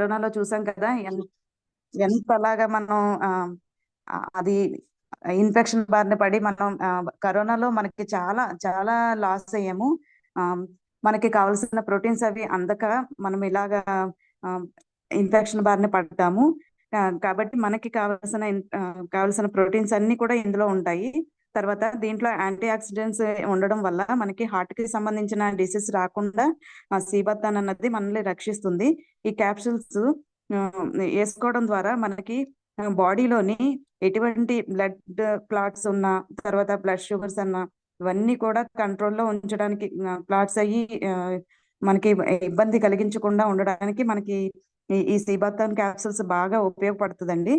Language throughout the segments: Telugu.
కరోనాలో చూసాం కదా, ఎంతలాగా మనం అది ఇన్ఫెక్షన్ బారిన పడి మనం కరోనాలో మనకి చాలా చాలా లాస్ అయ్యాము. ఆ, మనకి కావాల్సిన ప్రోటీన్స్ అవి అందక మనం ఇలాగా ఇన్ఫెక్షన్ బారిన పడ్డాము. కాబట్టి మనకి కావాల్సిన ప్రోటీన్స్ అన్ని కూడా ఇందులో ఉంటాయి. తర్వాత దీంట్లో యాంటీ ఆక్సిడెంట్స్ ఉండడం వల్ల మనకి హార్ట్ కి సంబంధించిన డిసీజ్ రాకుండా సీబత్తాన్ అన్నది మనల్ని రక్షిస్తుంది. ఈ క్యాప్సూల్స్ వేసుకోవడం ద్వారా మనకి బాడీలోని ఎటువంటి బ్లడ్ క్లాట్స్ ఉన్నా, తర్వాత బ్లడ్ షుగర్స్ అన్నా, ఇవన్నీ కూడా కంట్రోల్లో ఉంచడానికి, క్లాట్స్ అయ్యి మనకి ఇబ్బంది కలిగించకుండా ఉండడానికి మనకి ఈ సీబత్తాన్ క్యాప్సూల్స్ బాగా ఉపయోగపడుతుందండి.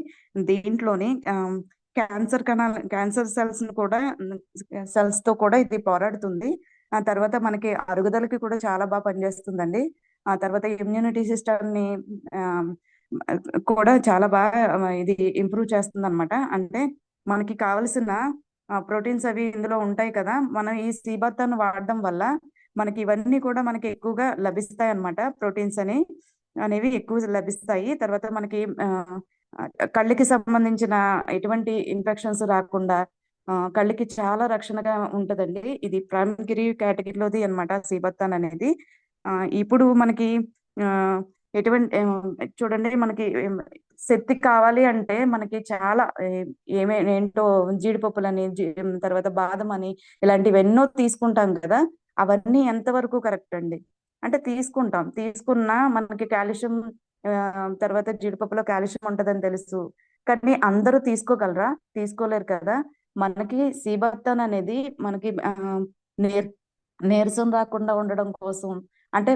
దీంట్లోని క్యాన్సర్ సెల్స్ తో కూడా ఇది పోరాడుతుంది. ఆ తర్వాత మనకి అరుగుదలకి కూడా చాలా బాగా పనిచేస్తుందండి. ఆ తర్వాత ఇమ్యూనిటీ సిస్టమ్ ని కూడా చాలా బాగా ఇది ఇంప్రూవ్ చేస్తుంది అనమాట. అంటే మనకి కావలసిన ప్రోటీన్స్ అవి ఇందులో ఉంటాయి కదా, మనం ఈ సీబత్తాను వాడడం వల్ల మనకి ఇవన్నీ కూడా మనకి ఎక్కువగా లభిస్తాయి అన్నమాట. ప్రోటీన్స్ అనేవి ఎక్కువ లభిస్తాయి. తర్వాత మనకి కళ్ళకి సంబంధించిన ఎటువంటి ఇన్ఫెక్షన్స్ రాకుండా కళ్ళకి చాలా రక్షణగా ఉంటదండి. ఇది ప్రైమరీ కేటగిరీలోది అన్నమాట సీబత్తాన్ అనేది. ఇప్పుడు మనకి ఎటువంటి చూడండి, మనకి శక్తి కావాలి అంటే మనకి చాలా ఏంటో జీడిపప్పులని, తర్వాత బాదం అని, ఇలాంటివి ఎన్నో తీసుకుంటాం కదా. అవన్నీ ఎంతవరకు కరెక్ట్ అండి? అంటే తీసుకున్నా మనకి కాల్షియం, తర్వాత జీడిపప్పులో కాల్షియం ఉంటదని తెలుసు, కానీ అందరూ తీసుకోగలరా? తీసుకోలేరు కదా. మనకి సీబత్తాన్ అనేది మనకి నీరసం రాకుండా ఉండడం కోసం, అంటే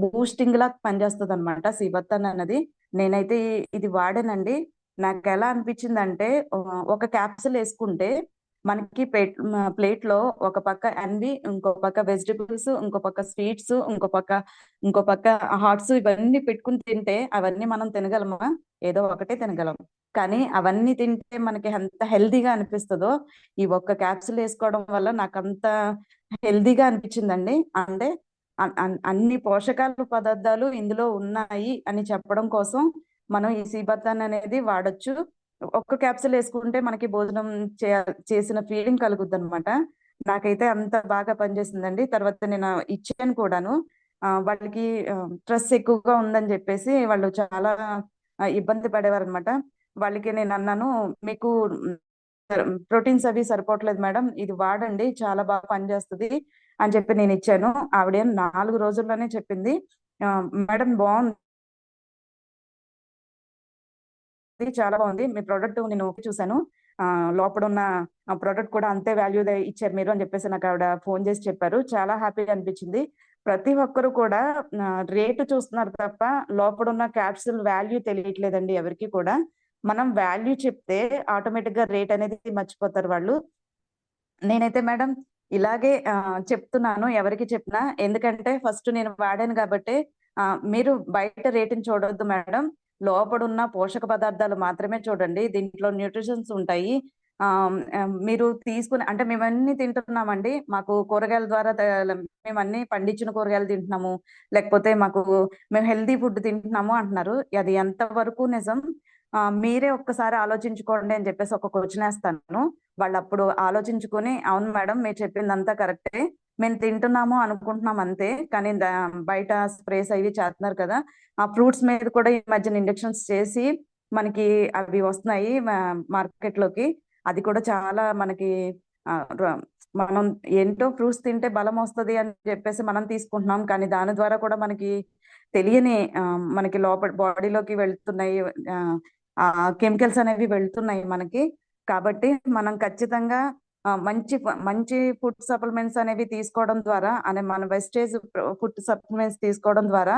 బూస్టింగ్ లా పనిచేస్తుంది అనమాట సీబత్తాన్ అన్నది. నేనైతే ఇది వాడానండి. నాకు ఎలా అనిపించింది అంటే, ఒక క్యాప్సిల్ వేసుకుంటే మనకి ప్లేట్ లో ఒక పక్క అన్వి, ఇంకో పక్క వెజిటబుల్స్, ఇంకో పక్క స్వీట్స్, ఇంకో పక్క హాట్స్, ఇవన్నీ పెట్టుకుని తింటే అవన్నీ మనం తినగలమా? ఏదో ఒకటే తినగలం. కానీ అవన్నీ తింటే మనకి ఎంత హెల్దీగా అనిపిస్తుందో, ఈ ఒక్క క్యాప్సిల్ వేసుకోవడం వల్ల నాకు అంత హెల్దీగా అనిపించిందండి. అంటే అన్ని పోషకాలు పదార్థాలు ఇందులో ఉన్నాయి అని చెప్పడం కోసం మనం ఈ సీబత్తాన్ అనేది వాడొచ్చు. ఒక్క క్యాప్సిల్ వేసుకుంటే మనకి భోజనం చేసిన ఫీలింగ్ కలుగుద్ది అనమాట. నాకైతే అంత బాగా పనిచేసిందండి. తర్వాత నేను ఇచ్చాను కూడాను. వాళ్ళకి స్ట్రెస్ ఎక్కువగా ఉందని చెప్పేసి వాళ్ళు చాలా ఇబ్బంది పడేవారు అనమాట. వాళ్ళకి నేను అన్నాను, మీకు ప్రోటీన్స్ అవి సరిపోవట్లేదు మేడం, ఇది వాడండి, చాలా బాగా పనిచేస్తుంది అని చెప్పి నేను ఇచ్చాను. ఆవిడ 4 రోజుల్లోనే చెప్పింది, మేడం బాగుంది, చాలా బాగుంది మీ ప్రోడక్ట్, నేను చూసాను, లోపల ఉన్న ప్రోడక్ట్ కూడా అంతే వాల్యూ ఇచ్చారు మీరు అని చెప్పేసి నాకు ఆవిడ ఫోన్ చేసి చెప్పారు. చాలా హ్యాపీగా అనిపించింది. ప్రతి ఒక్కరు కూడా రేటు చూస్తున్నారు తప్ప లోపల ఉన్న క్యాప్సూల్ వాల్యూ తెలియట్లేదండి ఎవరికి కూడా. మనం వాల్యూ చెప్తే ఆటోమేటిక్ గా రేట్ అనేది మర్చిపోతారు వాళ్ళు. నేనైతే మేడం ఇలాగే చెప్తున్నాను ఎవరికి చెప్పినా, ఎందుకంటే ఫస్ట్ నేను వాడాను కాబట్టి. మీరు బయట రేటుని చూడొద్దు మేడం, లోపడున్న పోషక పదార్థాలు మాత్రమే చూడండి. దీంట్లో న్యూట్రిషన్స్ ఉంటాయి. మీరు తీసుకుని, అంటే మేమన్నీ తింటున్నామండి, మాకు కూరగాయల ద్వారా మేము అన్ని పండించిన కూరగాయలు తింటున్నాము, లేకపోతే మేము హెల్దీ ఫుడ్ తింటున్నాము అంటున్నారు. అది ఎంతవరకు నిజం? మీరే ఒక్కసారి ఆలోచించుకోండి అని చెప్పేసి ఒక క్వశ్చన్ వేస్తాను. వాళ్ళు అప్పుడు ఆలోచించుకొని, అవును మేడం మీరు చెప్పిందంతా కరెక్టే, మేము తింటున్నాము అనుకుంటున్నాం అంతే, కానీ బయట స్ప్రేస్ అవి చేస్తున్నారు కదా. ఆ ఫ్రూట్స్ మీద కూడా ఈ మధ్యన ఇంజెక్షన్స్ చేసి మనకి అవి వస్తున్నాయి మార్కెట్ లోకి. అది కూడా చాలా మనకి మనం ఏంటో ఫ్రూట్స్ తింటే బలం వస్తుంది అని చెప్పేసి మనం తీసుకుంటున్నాం, కానీ దాని ద్వారా కూడా మనకి తెలియని మనకి లోపల బాడీలోకి వెళ్తున్నాయి, కెమికల్స్ అనేవి వెళ్తున్నాయి మనకి. కాబట్టి మనం ఖచ్చితంగా మంచి మంచి ఫుడ్ సప్లిమెంట్స్ అనేవి తీసుకోవడం ద్వారా, మన వెస్టేజ్ ఫుడ్ సప్లిమెంట్స్ తీసుకోవడం ద్వారా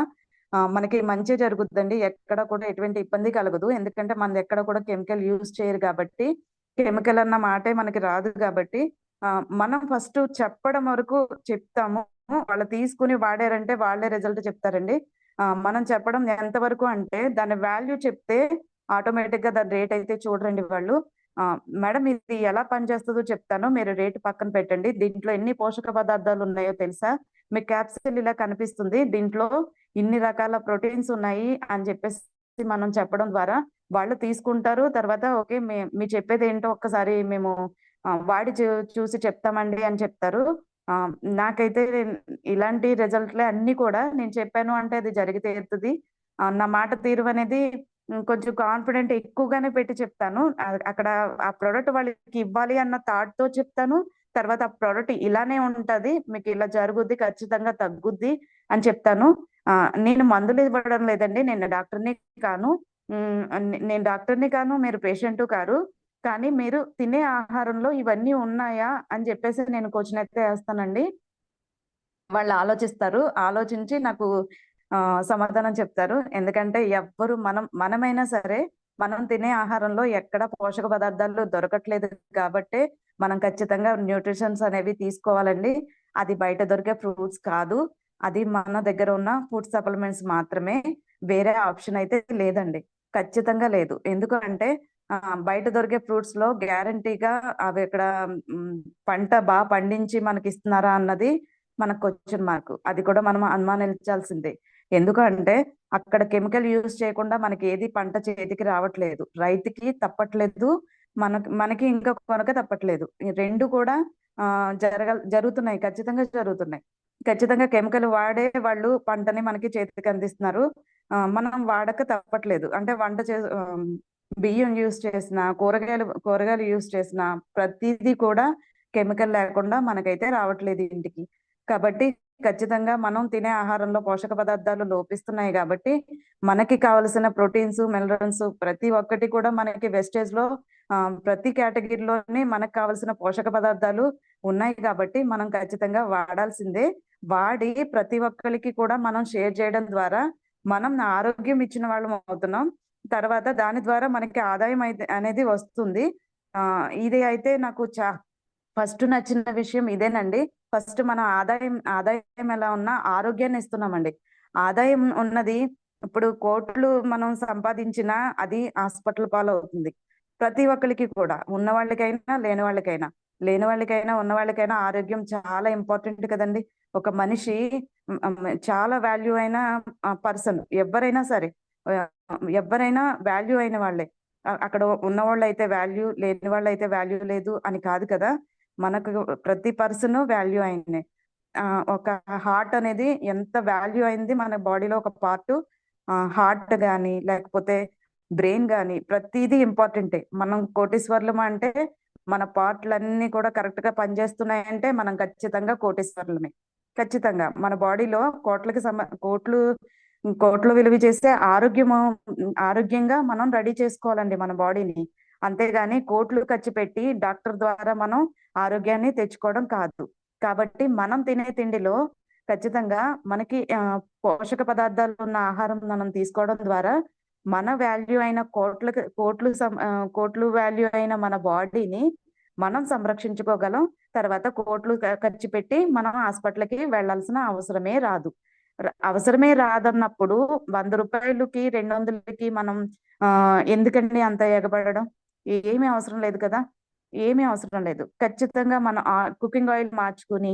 మనకి మంచి జరుగుతుందండి. ఎక్కడ కూడా ఎటువంటి ఇబ్బంది కలగదు, ఎందుకంటే మనది ఎక్కడ కూడా కెమికల్ యూజ్ చేయరు కాబట్టి. కెమికల్ అన్న మాటే మనకి రాదు కాబట్టి మనం ఫస్ట్ చెప్పడం వరకు చెప్తాము. వాళ్ళు తీసుకుని వాడారంటే వాళ్ళే రిజల్ట్ చెప్తారండి. మనం చెప్పడం ఎంతవరకు అంటే దాని వాల్యూ చెప్తే ఆటోమేటిక్ గా దాని రేట్ అయితే చూడరండి వాళ్ళు. మేడం ఇది ఎలా పనిచేస్తుందో చెప్తాను, మీరు రేటు పక్కన పెట్టండి. దీంట్లో ఎన్ని పోషక పదార్థాలు ఉన్నాయో తెలుసా? మీ క్యాప్సిల్ ఇలా కనిపిస్తుంది, దీంట్లో ఇన్ని రకాల ప్రోటీన్స్ ఉన్నాయి అని చెప్పేసి మనం చెప్పడం ద్వారా వాళ్ళు తీసుకుంటారు. తర్వాత ఓకే, మీరు చెప్పేది ఏంటో ఒక్కసారి మేము వాడి చూసి చెప్తామండి అని చెప్తారు. నాకైతే ఇలాంటి రిజల్ట్‌లే అన్నీ కూడా నేను చెప్పాను అంటే అది జరిగి తీరుతది. నా మాట తీరు అనేది కొంచెం కాన్ఫిడెంట్ ఎక్కువగానే పెట్టి చెప్తాను. అక్కడ ఆ ప్రొడక్ట్ వాళ్ళకి ఇవ్వాలి అన్న థాట్‌తో చెప్తాను. తర్వాత ఆ ప్రొడక్ట్ ఇలానే ఉంటది. మీకు ఇలా జరుగుద్ది. ఖచ్చితంగా తగ్గుద్ది అని చెప్తాను. నేను మందులు ఇవ్వడం లేదండి. నేను డాక్టర్‌ని కాను. నేను డాక్టర్‌ని కాను. మీరు పేషెంటు కారు. కానీ మీరు తినే ఆహారంలో ఇవన్నీ ఉన్నాయా అని చెప్పేసి నేను క్వెషన్ అయితే ఏస్తానండి. వాళ్ళు ఆలోచిస్తారు. ఆలోచించి నాకు సమాధానం చెప్తారు. ఎందుకంటే ఎవ్వరు మనమైనా సరే, మనం తినే ఆహారంలో ఎక్కడ పోషక పదార్థాలు దొరకట్లేదు కాబట్టే, మనం ఖచ్చితంగా న్యూట్రిషన్స్ అనేవి తీసుకోవాలండి. అది బయట దొరికే ఫ్రూట్స్ కాదు. అది మన దగ్గర ఉన్న ఫుడ్ సప్లిమెంట్స్ మాత్రమే. వేరే ఆప్షన్ అయితే లేదండి. ఖచ్చితంగా లేదు. ఎందుకు అంటే బయట దొరికే ఫ్రూట్స్‌లో గ్యారంటీగా అవి ఇక్కడ హ్మ్, పంట పండించి మనకిస్తున్నారా అన్నది మన క్వెషన్ మార్క్. అది కూడా మనం అనుమానించాల్సిందే. ఎందుకు అంటే అక్కడ కెమికల్ యూజ్ చేయకుండా మనకి ఏది పంట చేతికి రావట్లేదు. రైతుకి తప్పట్లేదు. మనకి ఇంకా కొనక తప్పట్లేదు. ఈ 2 కూడా జరుగుతున్నాయి. ఖచ్చితంగా జరుగుతున్నాయి. ఖచ్చితంగా కెమికల్ వాడే వాళ్ళు పంటని మనకి చేతికి అందిస్తున్నారు. మనం వాడక తప్పట్లేదు. అంటే బియ్యం యూజ్ చేసినా, కూరగాయలు యూజ్ చేసినా ప్రతీదీ కూడా కెమికల్ లేకుండా మనకైతే రావట్లేదు ఇంటికి. కాబట్టి ఖచ్చితంగా మనం తినే ఆహారంలో పోషక పదార్థాలు లోపిస్తున్నాయి గాబట్టి, మనకి కావలసిన ప్రోటీన్స్, మినరల్స్ ప్రతి ఒక్కటి కూడా మనకి వెస్టేజ్‌లో ప్రతి కేటగిరీలోని మనకు కావాల్సిన పోషక పదార్థాలు ఉన్నాయి గాబట్టి, మనం ఖచ్చితంగా వాడాల్సిందే. వాడి ప్రతి ఒక్కళ్ళకి కూడా మనం షేర్ చేయడం ద్వారా, మనం ఆరోగ్యం ఇచ్చిన వాళ్ళం అవుతున్నాం. తర్వాత దాని ద్వారా మనకి ఆదాయం అయితే అనేది వస్తుంది. ఇది అయితే నాకు ఫస్ట్ నచ్చిన విషయం ఇదేనండి. ఫస్ట్ మన ఆదాయం ఎలా ఉన్నా ఆరోగ్యాన్ని ఇస్తున్నామండి. ఆదాయం ఉన్నది ఇప్పుడు కోట్లు మనం సంపాదించినా అది హాస్పిటల్ పాలవుతుంది. ప్రతి ఒక్కళ్ళకి కూడా ఉన్నవాళ్ళకైనా, లేని వాళ్ళకైనా, ఉన్నవాళ్ళకైనా ఆరోగ్యం చాలా ఇంపార్టెంట్ కదండీ! ఒక మనిషి చాలా వాల్యూ అయిన పర్సన్ ఎవ్వరైనా సరే ఎవ్వరైనా వాల్యూ అయిన వాళ్ళే. అక్కడ ఉన్నవాళ్ళైతే వాల్యూ, లేని వాళ్ళైతే వాల్యూ లేదు అని కాదు కదా! మనకు ప్రతి పర్సను వాల్యూ ఆయన్నే. ఒక హార్ట్ అనేది ఎంత వాల్యూ అయింది మన బాడీలో ఒక పార్టు. హార్ట్ గాని, లేకపోతే బ్రెయిన్ గాని ప్రతీదీ ఇంపార్టెంటే. మనం కోటీశ్వరులమా అంటే, మన పార్ట్‌లన్నీ కూడా కరెక్ట్‌గా పనిచేస్తున్నాయంటే, మనం ఖచ్చితంగా కోటీశ్వరులమే. ఖచ్చితంగా. మన బాడీలో కోట్లు విలువ చేసే ఆరోగ్యంగా మనం రెడీ చేసుకోవాలండి మన బాడీని. అంతేగాని కోట్లు ఖర్చు పెట్టి డాక్టర్ ద్వారా మనం ఆరోగ్యాన్ని తెచ్చుకోవడం కాదు. కాబట్టి మనం తినే తిండిలో ఖచ్చితంగా మనకి పోషక పదార్థాలు ఉన్న ఆహారం మనం తీసుకోవడం ద్వారా మన వాల్యూ అయిన కోట్లు వాల్యూ అయిన మన బాడీని మనం సంరక్షించుకోగలం. తర్వాత కోట్లు ఖర్చు పెట్టి మనం హాస్పిటల్‌కి వెళ్ళాల్సిన అవసరమే రాదు. అవసరమే రాదన్నప్పుడు రూ. 100కి, 200కి మనం ఎందుకండి అంత ఎగబడడం? ఏమీ అవసరం లేదు కదా! ఏమీ అవసరం లేదు. ఖచ్చితంగా మనం కుకింగ్ ఆయిల్ మార్చుకొని,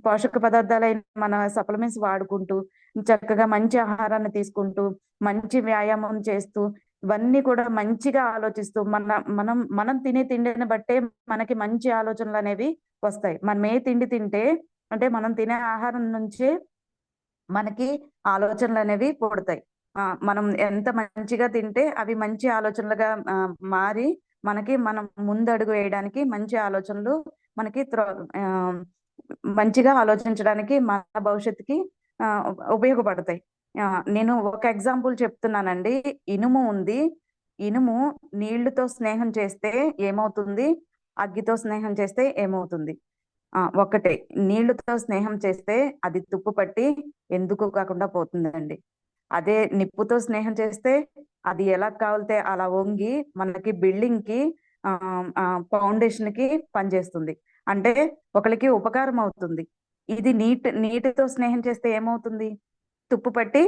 పోషక పదార్థాలైన మన సప్లిమెంట్స్ వాడుకుంటూ, చక్కగా మంచి ఆహారాన్ని తీసుకుంటూ, మంచి వ్యాయామం చేస్తూ, ఇవన్నీ కూడా మంచిగా ఆలోచిస్తూ, మనం తినే తిండిని బట్టే మనకి మంచి ఆలోచనలనేవి వస్తాయి. మనం ఏ తిండి తింటే అంటే మనం తినే ఆహారం నుంచే మనకి ఆలోచనలనేవి పుడతాయి. మనం ఎంత మంచిగా తింటే అవి మంచి ఆలోచనలుగా మారి మనం ముందడుగు వేయడానికి మంచి ఆలోచనలు మనకి ఆహ్, మంచిగా ఆలోచించడానికి మన భవిష్యత్తుకి ఆహ్, ఉపయోగపడతాయి. నేను ఒక ఎగ్జాంపుల్ చెప్తున్నానండి. ఇనుము ఉంది. ఇనుము నీళ్ళతో స్నేహం చేస్తే ఏమవుతుంది? అగ్గితో స్నేహం చేస్తే ఏమవుతుంది? ఒక్కటే. నీళ్ళతో స్నేహం చేస్తే అది తుప్పు పట్టి ఎందుకు కాకుండా పోతుందండి. అదే నిప్పుతో స్నేహం చేస్తే అది ఎలా కావాలితే అలా వంగి మనకి బిల్డింగ్‌కి ఫౌండేషన్‌కి పనిచేస్తుంది. అంటే ఒకళ్ళకి ఉపకారం అవుతుంది. ఇది నీటితో స్నేహం చేస్తే ఏమవుతుంది? తుప్పు పట్టి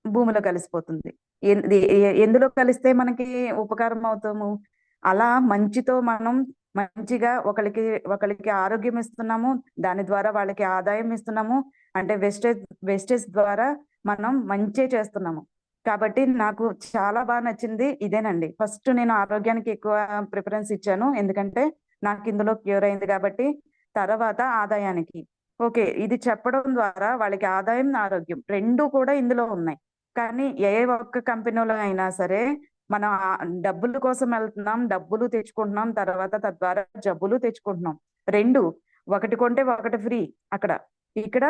భూమిలో కలిసిపోతుంది. ఎందులో కలిస్తే మనకి ఉపకారం అవుతాము? అలా మంచితో మనం మంచిగా ఒకళ్ళకి ఆరోగ్యం ఇస్తున్నాము. దాని ద్వారా వాళ్ళకి ఆదాయం ఇస్తున్నాము. అంటే వెస్టేజ్ ద్వారా మనం మంచే చేస్తున్నాము. కాబట్టి నాకు చాలా బాగా నచ్చింది ఇదేనండి. ఫస్ట్ నేను ఆరోగ్యానికి ఎక్కువ ప్రిఫరెన్స్ ఇచ్చాను. ఎందుకంటే నాకు ఇందులో క్యూర్ అయింది కాబట్టి. తర్వాత ఆదాయానికి. ఓకే. ఇది చెప్పడం ద్వారా వాళ్ళకి ఆదాయం, ఆరోగ్యం 2 కూడా ఇందులో ఉన్నాయి. కానీ ఏ ఒక్క కంపెనీలో అయినా సరే మనం డబ్బుల కోసం వెళ్తున్నాం, డబ్బులు తెచ్చుకుంటున్నాం, తర్వాత తద్వారా జబ్బులు తెచ్చుకుంటున్నాం. 2 ఒకటి కొంటే ఒకటి ఫ్రీ అక్కడ. ఇక్కడ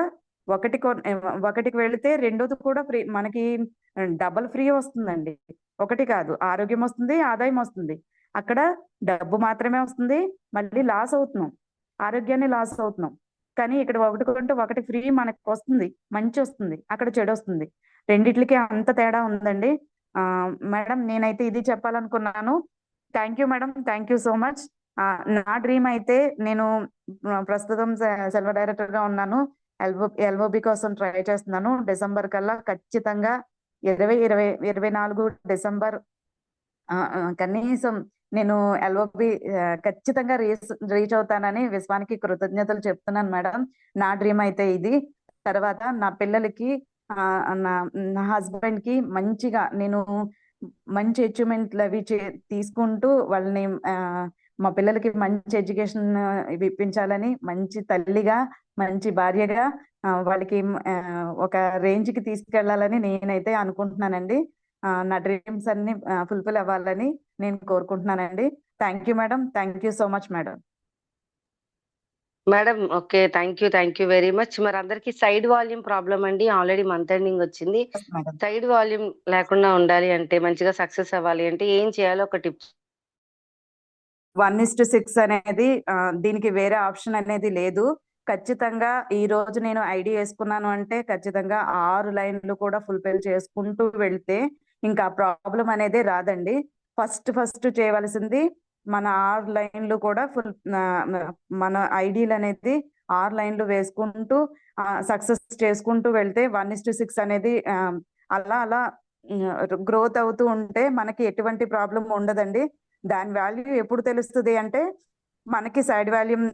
ఒకటికి వెళితే రెండోది కూడా ఫ్రీ. మనకి డబుల్ ఫ్రీ వస్తుందండి. ఒకటి కాదు, ఆరోగ్యం వస్తుంది, ఆదాయం వస్తుంది. అక్కడ డబ్బు మాత్రమే వస్తుంది, మళ్ళీ లాస్ అవుతున్నాం. ఆరోగ్యాన్ని లాస్ అవుతున్నాం. కానీ ఇక్కడ ఒకటి కొంటే ఒకటి ఫ్రీ మనకు వస్తుంది, మంచి వస్తుంది, అక్కడ చెడు వస్తుంది. రెండిట్లకి అంత తేడా ఉందండి. మేడం నేనైతే ఇది చెప్పాలనుకున్నాను. Thank you madam, thank you so much. నా డ్రీమ్ అయితే నేను ప్రస్తుతం సిల్వర్ డైరెక్టర్ గా ఉన్నాను. ఎల్ఓబి కోసం ట్రై చేస్తున్నాను. డిసెంబర్ కల్లా ఖచ్చితంగా 24 డిసెంబర్ కనీసం నేను ఎల్ఓబి ఖచ్చితంగా రీచ్ అవుతానని విశ్వానికి కృతజ్ఞతలు చెప్తున్నాను మేడం. నా డ్రీమ్ అయితే ఇది. తర్వాత నా పిల్లలకి నా హస్బెండ్ కి మంచిగా నేను మంచి అచీవ్మెంట్లు అవి తీసుకుంటూ వాళ్ళని మా పిల్లలకి మంచి ఎడ్యుకేషన్ ఇప్పించాలని, మంచి తల్లిగా, మంచి భార్యగా వాళ్ళకి ఒక రేంజ్ కి తీసుకెళ్లాలని నేనైతే అనుకుంటున్నానండి. నా డ్రీమ్స్ అన్ని ఫుల్ఫిల్ అవ్వాలని నేను కోరుకుంటున్నానండి. Thank you madam, thank you so much madam. Madam okay, thank you very much. మరి అందరికి సైడ్ వాల్యూమ్ ప్రాబ్లం అండి. ఆల్రెడీ మంత్ ఎండింగ్ వచ్చింది. సైడ్ వాల్యూమ్ లేకుండా ఉండాలి అంటే, మంచిగా సక్సెస్ అవ్వాలి అంటే ఏం చేయాలో ఒక టిప్స్. 1:6 అనేది దీనికి వేరే ఆప్షన్ అనేది లేదు. ఖచ్చితంగా ఈ రోజు నేను ఐడి వేసుకున్నాను అంటే ఖచ్చితంగా 6 లైన్లు కూడా ఫుల్ఫిల్ చేసుకుంటూ వెళ్తే ఇంకా ప్రాబ్లం అనేది రాదండి. ఫస్ట్ చేయవలసింది మన 6 లైన్లు కూడా మన ఐడీలు అనేది 6 లైన్లు వేసుకుంటూ సక్సెస్ చేసుకుంటూ వెళ్తే 1:6 అనేది అలా అలా గ్రోత్ అవుతూ ఉంటే మనకి ఎటువంటి ప్రాబ్లం ఉండదండి. దాని వాల్యూ ఎప్పుడు తెలుస్తుంది అంటే మనకి సైడ్ వాల్యూమ్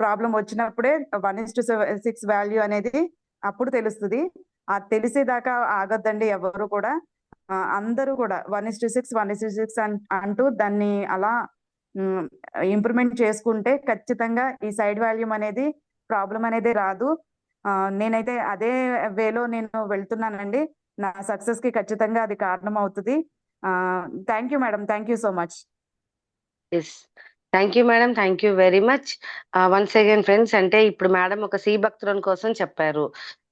ప్రాబ్లం వచ్చినప్పుడే 1:6 వాల్యూ అనేది అప్పుడు తెలుస్తుంది. అది తెలిసేదాకా ఆగొద్దండి ఎవరు కూడా. అందరూ కూడా 1:6 అంటూ దాన్ని అలా ఇంప్రూవ్మెంట్ చేసుకుంటే ఖచ్చితంగా ఈ సైడ్ వాల్యూమ్ అనేది ప్రాబ్లం అనేది రాదు. నేనైతే అదే వేలో నేను వెళ్తున్నానండి. నా సక్సెస్ కి ఖచ్చితంగా అది కారణం అవుతుంది. Thank you madam, thank you so much. Yes, thank you madam, thank you very much. Once again friends, అంటే ఇప్పుడు మేడం ఒక సి భక్తులను కోసం చెప్పారు.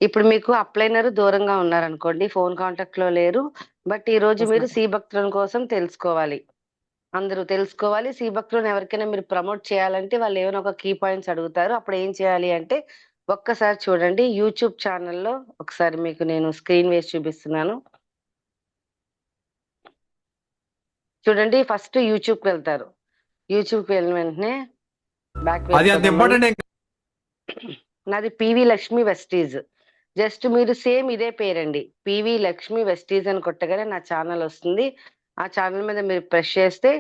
ఇప్పుడు మీకు అప్లైనర్ దూరంగా ఉన్నారనుకోండి, ఫోన్ కాంటాక్ట్ లో లేరు, బట్ ఈ రోజు మీరు సి భక్తులను కోసం తెలుసుకోవాలి. అందరూ తెలుసుకోవాలి. సి భక్తులను ఎవరికైనా మీరు ప్రమోట్ చేయాలంటే వాళ్ళు ఏమైనా ఒక కీ పాయింట్స్ అడుగుతారు. అప్పుడు ఏం చేయాలి అంటే ఒక్కసారి చూడండి యూట్యూబ్ ఛానల్లో. ఒకసారి మీకు నేను స్క్రీన్ వేసి చూపిస్తున్నాను. చూడండి, ఫస్ట్ యూట్యూబ్కి వెళ్తారు. యూట్యూబ్కి వెళ్ళిన వెంటనే నాది పివి లక్ష్మి వెస్టీజ్. జస్ట్ మీరు సేమ్ ఇదే పేరండి, పివి లక్ష్మి వెస్టీజ్ అని కొట్టగానే నా ఛానల్ వస్తుంది. ఆ ఛానల్ మీద మీరు ప్రెస్ చేస్తే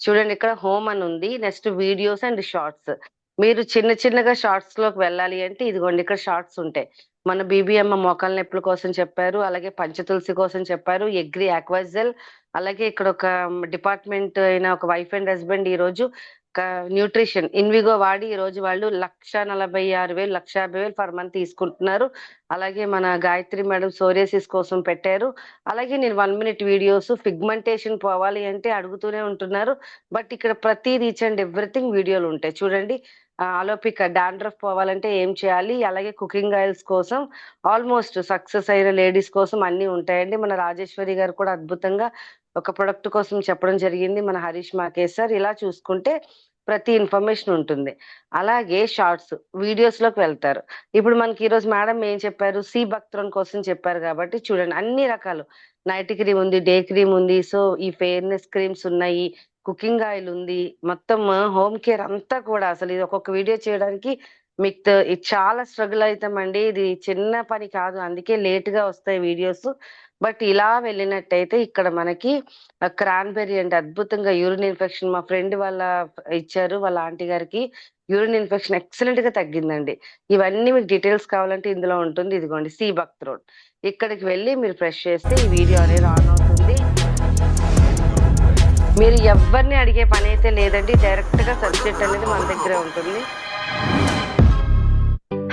చూడండి, ఇక్కడ హోమ్ అని ఉంది. Next videos and shorts. మీరు చిన్నగా షార్ట్స్ లోకి వెళ్ళాలి అంటే ఇదిగోండి, ఇక్కడ షార్ట్స్ ఉంటాయి. మన బీబీఎమ్మ మోకాల నొప్పుల కోసం చెప్పారు, అలాగే పంచతులసి కోసం చెప్పారు, ఎగ్రి ఆక్వాజెల్, అలాగే ఇక్కడ ఒక డిపార్ట్మెంట్ అయిన ఒక వైఫ్ అండ్ హస్బెండ్ ఈ రోజు న్యూట్రిషన్ ఇన్విగో వాడి ఈ రోజు వాళ్ళు 1,46,000 1,50,000 పర్ మంత్ తీసుకుంటున్నారు. అలాగే మన గాయత్రి మేడం సోరియాసిస్ కోసం పెట్టారు. అలాగే నేను 1 మినిట్ వీడియోస్, పిగ్మెంటేషన్ పోవాలి అంటే అడుగుతూనే ఉంటున్నారు. బట్ ఇక్కడ ప్రతి రీచ్ అండ్ ఎవ్రీథింగ్ వీడియోలు ఉంటాయి. చూడండి, అలోపిక్ డాండ్రఫ్ పోవాలంటే ఏం చేయాలి, అలాగే కుకింగ్ ఆయిల్స్ కోసం ఆల్మోస్ట్ సక్సెస్ అయిన లేడీస్ కోసం అన్ని ఉంటాయండి. మన రాజేశ్వరి గారు కూడా అద్భుతంగా ఒక ప్రొడక్ట్ కోసం చెప్పడం జరిగింది, మన హరీష్ మాకేష్ సార్. ఇలా చూసుకుంటే ప్రతి ఇన్ఫర్మేషన్ ఉంటుంది. అలాగే షార్ట్స్ వీడియోస్ లోకి వెళ్తారు. ఇప్పుడు మనకి ఈ రోజు మేడం ఏం చెప్పారు, సి భక్తులను కోసం చెప్పారు కాబట్టి చూడండి, అన్ని రకాలు నైట్ క్రీమ్ ఉంది, డే క్రీమ్ ఉంది, సో ఈ ఫెయిర్నెస్ క్రీమ్స్ ఉన్నాయి, కుకింగ్ ఆయిల్ ఉంది, మొత్తం హోమ్ కేర్ అంతా కూడా. అసలు ఇది ఒక్కొక్క వీడియో చేయడానికి మీకు ఇది చాలా స్ట్రగుల్ అవుతామండి. ఇది చిన్న పని కాదు, అందుకే లేట్ గా వస్తాయి వీడియోస్. బట్ ఇలా వెళ్ళినట్టయితే ఇక్కడ మనకి క్రాన్బెర్రీ అంటే అద్భుతంగా యూరిన్ ఇన్ఫెక్షన్ మా ఫ్రెండ్ వాళ్ళ ఇచ్చారు వాళ్ళ ఆంటీ గారికి. యూరిన్ ఇన్ఫెక్షన్ ఎక్సలెంట్ గా తగ్గిందండి. ఇవన్నీ మీకు డీటెయిల్స్ కావాలంటే ఇందులో ఉంటుంది. ఇదిగోండి సి బక్త్ రోడ్. ఇక్కడికి వెళ్ళి మీరు ప్రెస్ చేస్తే ఈ వీడియో అనేది ఆన్ అవుతుంది. మీరు ఎవరిని అడిగే పని అయితే లేదండి. డైరెక్ట్ గా సబ్జెక్ట్ అనేది మన దగ్గరే ఉంటుంది.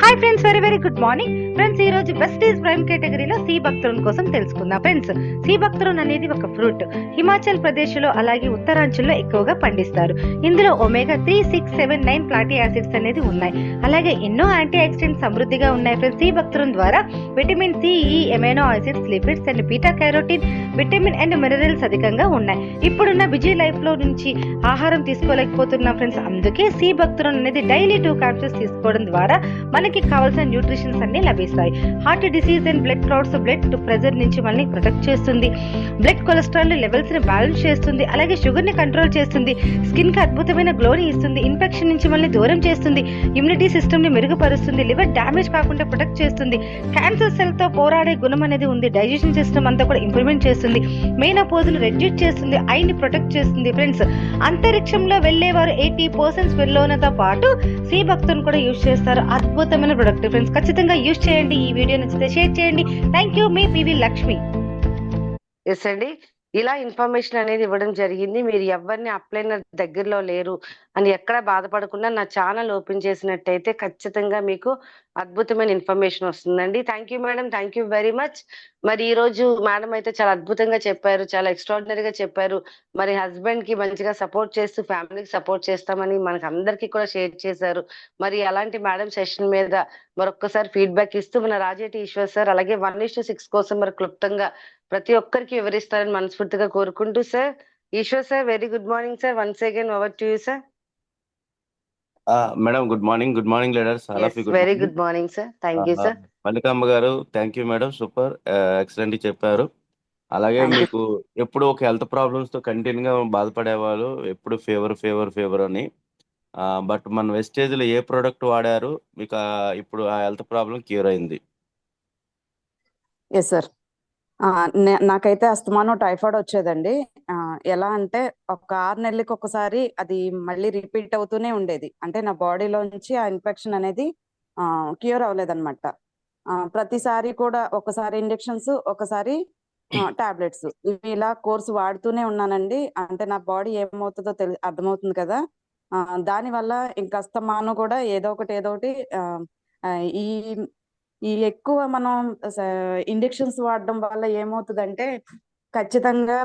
Hi friends, very very good morning friends. ఈ రోజు బెస్టీస్ ప్రైమ్ కేటగిరీలో సి బక్తరూన్ కోసం తెలుసుకుందాం ఫ్రెండ్స్. సి బక్తరూన్ అనేది ఒక ఫ్రూట్. హిమాచల్ ప్రదేశ్ లో అలాగే ఉత్తరాంచల్లో ఎక్కువగా పండిస్తారు. ఇందులో ఒమేగా 3, 6, 7, 9 ఫ్లాటీ యాసిడ్స్ అనేది ఉన్నాయి. అలాగే ఎన్నో యాంటీ ఆక్సిడెంట్స్ సమృద్ధిగా ఉన్నాయి ఫ్రెండ్స్. సి బక్తరూన్ ద్వారా విటమిన్ సి, ఈ, amino acids, lipids and beta carotene, vitamin and minerals అధికంగా ఉన్నాయి. ఇప్పుడున్న బిజీ లైఫ్ లో నుంచి ఆహారం తీసుకోలేకపోతున్నాం ఫ్రెండ్స్. అందుకే సి బక్తరూన్ అనేది డైలీ 2 క్యాప్సూల్స్ తీసుకోవడం ద్వారా మనకి కావాల్సిన న్యూట్రిషన్స్ అన్ని లభిస్తాయి. Heart disease and blood clots, blood pressure నుంచి మనల్ని ప్రొటెక్ట్ చేస్తుంది. బ్లడ్ కొలెస్ట్రాల్ లెవెల్స్ ని బ్యాలెన్స్ చేస్తుంది. అలాగే షుగర్ ని కంట్రోల్ చేస్తుంది. స్కిన్ కి అద్భుతమైన గ్లోని ఇస్తుంది. ఇన్ఫెక్షన్ నుంచి మనల్ని దూరం చేస్తుంది. ఇమ్యూనిటీ సిస్టమ్ ని మెరుగుపరుస్తుంది. లివర్ డ్యామేజ్ కాకుండా ప్రొటెక్ట్ చేస్తుంది. క్యాన్సర్ సెల్ తో పోరాడే గుణం అనేది ఉంది. డైజెషన్ సిస్టమ్ అంతా కూడా ఇంప్రూవ్మెంట్ చేస్తుంది. మెయినోపాజ్ ని రెడ్యూస్ చేస్తుంది. ఐ ని ప్రొటెక్ట్ చేస్తుంది ఫ్రెండ్స్. అంతరిక్షంలో వెళ్లేవారు 80% స్పెల్లోనతో పాటు సి బక్తరూన్ కూడా యూజ్ చేస్తారు. అద్భుతమైన ప్రొడక్ట్ ఫ్రెండ్స్. ఖచ్చితంగా యూజ్ చేయండి. ఈ వీడియో నచ్చితే షేర్ చేయండి. Thank you. మీ పివి లక్ష్మి. ఎస్ అండి, ఇలా ఇన్ఫర్మేషన్ అనేది ఇవ్వడం జరిగింది. మీరు ఎవరిని అప్లైనర్ దగ్గరలో లేరు అని ఎక్కడ బాధపడకుండా నా ఛానల్ ఓపెన్ చేసినట్టయితే ఖచ్చితంగా మీకు అద్భుతమైన ఇన్ఫర్మేషన్ వస్తుందండి. Thank you madam, thank you very much. మరి ఈ రోజు మేడం అయితే చాలా అద్భుతంగా చెప్పారు, చాలా ఎక్స్ట్రాడినరీగా చెప్పారు. మరి హస్బెండ్ కి మంచిగా సపోర్ట్ చేస్తూ ఫ్యామిలీకి సపోర్ట్ చేస్తామని మనకి అందరికీ కూడా షేర్ చేశారు. మరి అలాంటి మేడం సెషన్ మీద మరొక్కసారి ఫీడ్బ్యాక్ ఇస్తూ మన రాజేటి ఈశ్వర్ సార్ అలాగే 1:6 కోసం మరి క్లుప్తంగా ప్రతి ఒక్కరికి వివరిస్తారని మనస్ఫూర్తిగా కోరుకుంటూ sir. Eshwar sir, very good morning sir. Once again over to you sir. Madam good morning leaders. Very good morning sir. Thank you sir. Mallikamba garu, thank you madam, super excellent చెప్పారు. అలాగే Thank you. మీకు ఎప్పుడు ఒక హెల్త్ ప్రాబ్లమ్స్ తో కంటిన్యూగా బాధపడేవాళ్ళు, ఎప్పుడు ఫీవర్ అని. బట్ మన వెస్టేజ్ లో ఏ ప్రోడక్ట్ వాడారు మీకు ఇప్పుడు ఆ హెల్త్ ప్రాబ్లం క్యూర్ అయింది? Yes sir. నాకైతే అస్తమాను టైఫాయిడ్ వచ్చేదండి. ఎలా అంటే ఒక 6 నెలలకి ఒకసారి అది మళ్ళీ రిపీట్ అవుతూనే ఉండేది. అంటే నా బాడీలోంచి ఆ ఇన్ఫెక్షన్ అనేది క్యూర్ అవ్వలేదన్నమాట. ప్రతిసారి కూడా ఒకసారి ఇంజెక్షన్స్, ఒకసారి టాబ్లెట్స్, ఇవి ఇలా కోర్సు వాడుతూనే ఉన్నానండి. అంటే నా బాడీ ఏమవుతుందో అర్థమవుతుంది కదా. దానివల్ల ఇంకా అస్తమాను కూడా ఏదో ఒకటి ఈ ఈ ఎక్కువ మనం ఇంజెక్షన్స్ వాడడం వల్ల ఏమవుతుందంటే ఖచ్చితంగా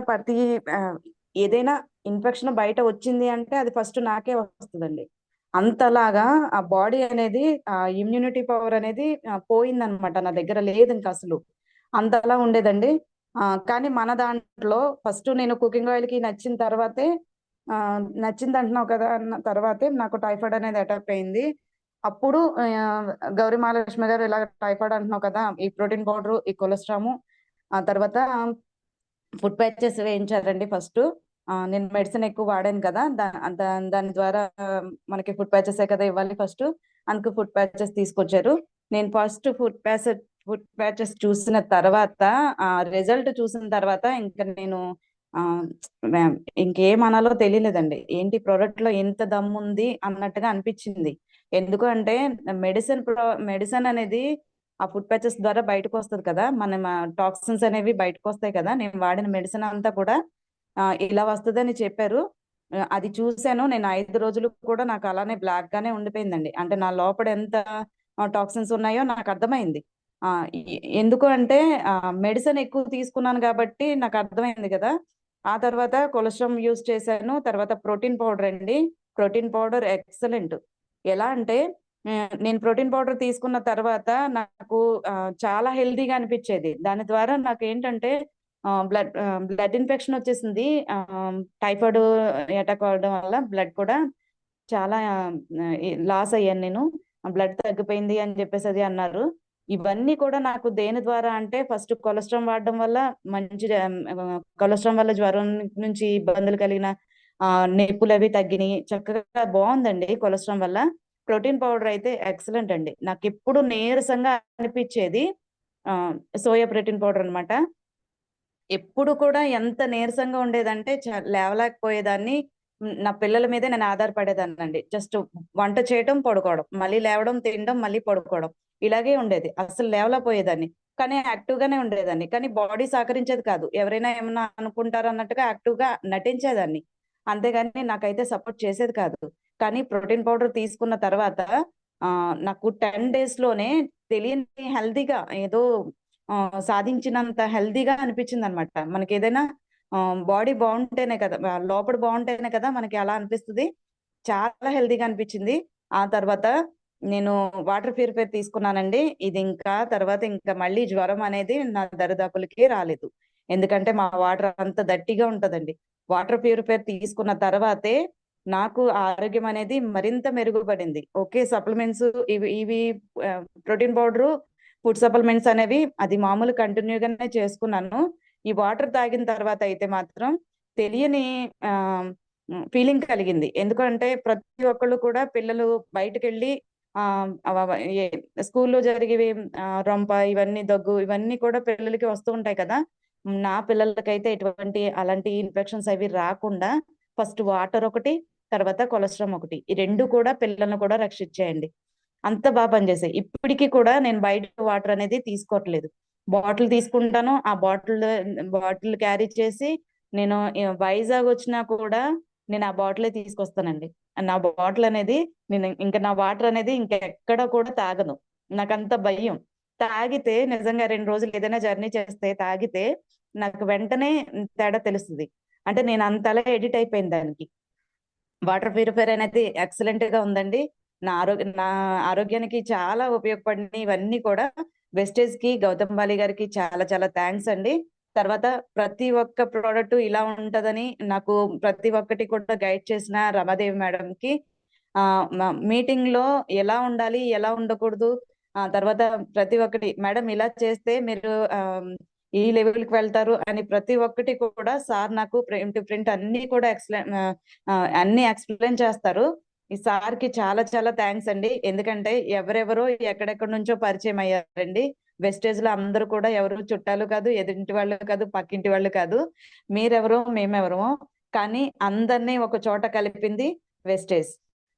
ఏదైనా ఇన్ఫెక్షన్ బయట వచ్చింది అంటే అది ఫస్ట్ నాకే వస్తుందండి. అంతలాగా ఆ బాడీ అనేది ఇమ్యూనిటీ పవర్ అనేది పోయిందనమాట. నా దగ్గర లేదు ఇంకా అసలు. అంతలా ఉండేదండి. కానీ మన దాంట్లో ఫస్ట్ నేను కుకింగ్ ఆయిల్ కి నచ్చింది నచ్చింది అంటున్నావు కదా అన్న తర్వాతే నాకు టైఫాయిడ్ అనేది అటాక్ అయింది. అప్పుడు గౌరీ మహాలక్ష్మి గారు ఇలా టైఫాయిడ్ అంటున్నావు కదా, ఈ ప్రోటీన్ పౌడర్, ఈ కొలెస్ట్రాము, ఆ తర్వాత ఫుడ్ ప్యాచెస్ వేయించారండి ఫస్ట్. నేను మెడిసిన్ ఎక్కువ వాడాను కదా, దాని ద్వారా మనకి ఫుడ్ ప్యాచెస్ కదా ఇవ్వాలి ఫస్ట్. అందుకు ఫుడ్ ప్యాచెస్ తీసుకొచ్చారు. నేను ఫస్ట్ ఫుడ్ ప్యాచెస్ చూసిన తర్వాత, రిజల్ట్ చూసిన తర్వాత ఇంకా నేను ఇంకేమనాలో తెలియలేదండి. ఏంటి ప్రోడక్ట్ లో ఎంత దమ్ము ఉంది అన్నట్టుగా అనిపించింది. ఎందుకు అంటే మెడిసిన్ అనేది ఆ ఫుడ్ ప్యాచెస్ ద్వారా బయటకు వస్తుంది కదా, మన టాక్సిన్స్ అనేవి బయటకు వస్తాయి కదా. నేను వాడిన మెడిసిన్ అంతా కూడా ఇలా వస్తుందని చెప్పారు. అది చూశాను నేను. 5 రోజులు కూడా నాకు అలానే బ్లాక్ గానే ఉండిపోయిందండి. అంటే నా లోపల ఎంత టాక్సిన్స్ ఉన్నాయో నాకు అర్థమైంది. ఎందుకు అంటే మెడిసిన్ ఎక్కువ తీసుకున్నాను కాబట్టి నాకు అర్థమైంది కదా. ఆ తర్వాత కొలెస్ట్రాల్ యూజ్ చేశాను. తర్వాత ప్రోటీన్ పౌడర్ అండి. Protein powder excellent. ఎలా అంటే నేను ప్రోటీన్ పౌడర్ తీసుకున్న తర్వాత నాకు చాలా హెల్తీగా అనిపించేది. దాని ద్వారా నాకు ఏంటంటే బ్లడ్ ఇన్ఫెక్షన్ వచ్చేసింది. టైఫాయిడ్ అటాక్ అవడం వల్ల బ్లడ్ కూడా చాలా లాస్ అయ్యాను నేను. బ్లడ్ తగ్గిపోయింది అని చెప్పేసి అది అన్నారు. ఇవన్నీ కూడా నాకు దేని ద్వారా అంటే ఫస్ట్ కొలెస్ట్రాల్ వాడడం వల్ల కొలెస్ట్రాల్ వల్ల జ్వరం నుంచి ఇబ్బందులు కలిగిన నొప్పులు అవి తగ్గినాయి. చక్కగా బాగుందండి కొలెస్ట్రాల్ వల్ల. ప్రోటీన్ పౌడర్ అయితే ఎక్సలెంట్ అండి. నాకు ఎప్పుడు నీరసంగా అనిపించేది సోయా ప్రోటీన్ పౌడర్ అనమాట. ఎప్పుడు కూడా ఎంత నీరసంగా ఉండేదంటే లేవలేకపోయేదాన్ని. నా పిల్లల మీదే నేను ఆధారపడేదాన్నండి. జస్ట్ వంట చేయటం, పడుకోవడం, మళ్ళీ లేవడం, తినడం, మళ్ళీ పడుకోవడం, ఇలాగే ఉండేది. అసలు లేవలేకపోయేదాన్ని. కానీ యాక్టివ్ గానే ఉండేదాన్ని. కానీ బాడీ సహకరించేది కాదు. ఎవరైనా ఏమన్నా అనుకుంటారు అన్నట్టుగా యాక్టివ్ గా నటించేదాన్ని. అంతేగాని నాకైతే సపోర్ట్ చేసేది కాదు. కానీ ప్రోటీన్ పౌడర్ తీసుకున్న తర్వాత నాకు 10 డేస్ లోనే తెలియని హెల్తీగా ఏదో సాధించినంత హెల్తీగా అనిపించిందనమాట. మనకేదైనా బాడీ బాగుంటేనే కదా, లోపల బాగుంటేనే కదా మనకి అలా అనిపిస్తది. చాలా హెల్తీగా అనిపించింది. ఆ తర్వాత నేను వాటర్ ప్యూరిఫైయర్ తీసుకున్నానండి. ఇది తర్వాత ఇంకా మళ్ళీ జ్వరం అనేది నా దరిదాపులకి రాలేదు. ఎందుకంటే మా వాటర్ అంత దట్టిగా ఉంటదండి. వాటర్ ప్యూరిఫైయర్ తీసుకున్న తర్వాతే నాకు ఆరోగ్యం అనేది మరింత మెరుగుపడింది. ఓకే, సప్లిమెంట్స్ ఇవి ఇవి ప్రోటీన్ పౌడరు, ఫుడ్ సప్లిమెంట్స్ అనేవి అది మామూలు కంటిన్యూగానే చేసుకున్నాను. ఈ వాటర్ తాగిన తర్వాత అయితే మాత్రం తెలియని ఫీలింగ్ కలిగింది. ఎందుకంటే ప్రతి ఒక్కళ్ళు కూడా పిల్లలు బయటకెళ్ళి స్కూల్లో జరిగేవి రొంప, ఇవన్నీ దగ్గు, ఇవన్నీ కూడా పిల్లలకి వస్తూ ఉంటాయి కదా. నా పిల్లలకైతే అలాంటి ఇన్ఫెక్షన్స్ అవి రాకుండా ఫస్ట్ వాటర్ ఒకటి, తర్వాత కొలెస్ట్రాల్ ఒకటి, ఈ 2 కూడా పిల్లల్ని కూడా రక్షించాయండి. అంత బాగా పనిచేసాయి. ఇప్పటికీ కూడా నేను బయట వాటర్ అనేది తీసుకోవట్లేదు. బాటిల్ తీసుకుంటాను. ఆ బాటిల్ క్యారీ చేసి నేను వైజాగ్ వచ్చినా కూడా నేను ఆ బాటిలే తీసుకొస్తానండి. నా బాటిల్ అనేది నా వాటర్ అనేది ఇంకెక్కడ కూడా తాగను. నాకంత భయం. తాగితే నిజంగా 2 రోజులు ఏదైనా జర్నీ చేస్తే తాగితే నాకు వెంటనే తేడా తెలుస్తుంది. అంటే నేను అంతలా ఎడిట్ అయిపోయింది దానికి. వాటర్ ప్యూరిఫైయర్ అనేది ఎక్సలెంట్ గా ఉందండి. నా ఆరోగ్యానికి చాలా ఉపయోగపడినాయి ఇవన్నీ కూడా. వెస్టేజ్ కి, గౌతమ్ బాలి గారికి చాలా చాలా థ్యాంక్స్ అండి. తర్వాత ప్రతి ఒక్క ప్రోడక్ట్ ఇలా ఉంటదని నాకు ప్రతి ఒక్కటి కూడా గైడ్ చేసిన రమాదేవి మేడం కి, మీటింగ్ లో ఎలా ఉండాలి, ఎలా ఉండకూడదు, తర్వాత ప్రతి ఒక్కటి మేడం ఇలా చేస్తే మీరు ఈ లెవెల్ కి వెళ్తారు అని ప్రతి ఒక్కటి కూడా సార్ నాకు ప్రింట్ అన్ని కూడా అన్ని ఎక్స్ప్లెయిన్ చేస్తారు. ఈ సార్ కి చాలా చాలా థ్యాంక్స్ అండి. ఎందుకంటే ఎవరెవరో ఎక్కడెక్కడి నుంచో పరిచయం అయ్యారండి. వెస్టేజ్ లో అందరూ కూడా ఎవరు చుట్టాలు కాదు, ఎదురింటి వాళ్ళు కాదు, పక్కింటి వాళ్ళు కాదు. మీరెవరో మేమెవరమో, కానీ అందరినీ ఒక చోట కలిపింది వెస్టేజ్.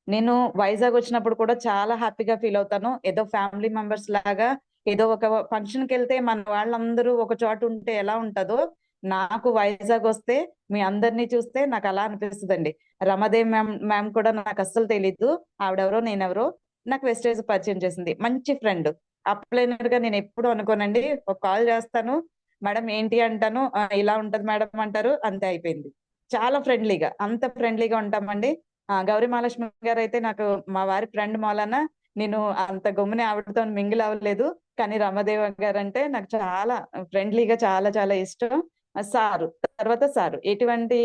నేను వైజాగ్ వచ్చినప్పుడు కూడా చాలా హ్యాపీగా ఫీల్ అవుతాను. ఏదో ఫ్యామిలీ మెంబర్స్ లాగా, ఏదో ఒక ఫంక్షన్ కి వెళ్తే మన వాళ్ళందరూ ఒక చోట ఉంటే ఎలా ఉంటదో, నాకు వైజాగ్ వస్తే మీ అందరినీ చూస్తే నాకు అలా అనిపిస్తుందండి. రమాదేవి మ్యామ్ కూడా నాకు అస్సలు తెలీదు. ఆవిడెవరో నేనెవరో నాకు వెస్టేజ్ పరిచయం చేసింది. మంచి ఫ్రెండ్. అప్లైనర్ గా నేను ఎప్పుడు అనుకోనండి. ఒక కాల్ చేస్తాను, మేడం ఏంటి అంటాను, ఇలా ఉంటది మేడం అంటారు, అంతే అయిపోయింది. చాలా ఫ్రెండ్లీగా, అంత ఫ్రెండ్లీగా ఉంటామండి. గౌరీ మహాలక్ష్మి గారు అయితే నాకు మా వారి ఫ్రెండ్ మూలాన నేను అంత గమ్ముని ఆవిడతో మింగిల్ అవ్వలేదు. కానీ రమాదేవి గారు అంటే నాకు చాలా ఫ్రెండ్లీగా చాలా చాలా ఇష్టం. తర్వాత సారు ఎటువంటి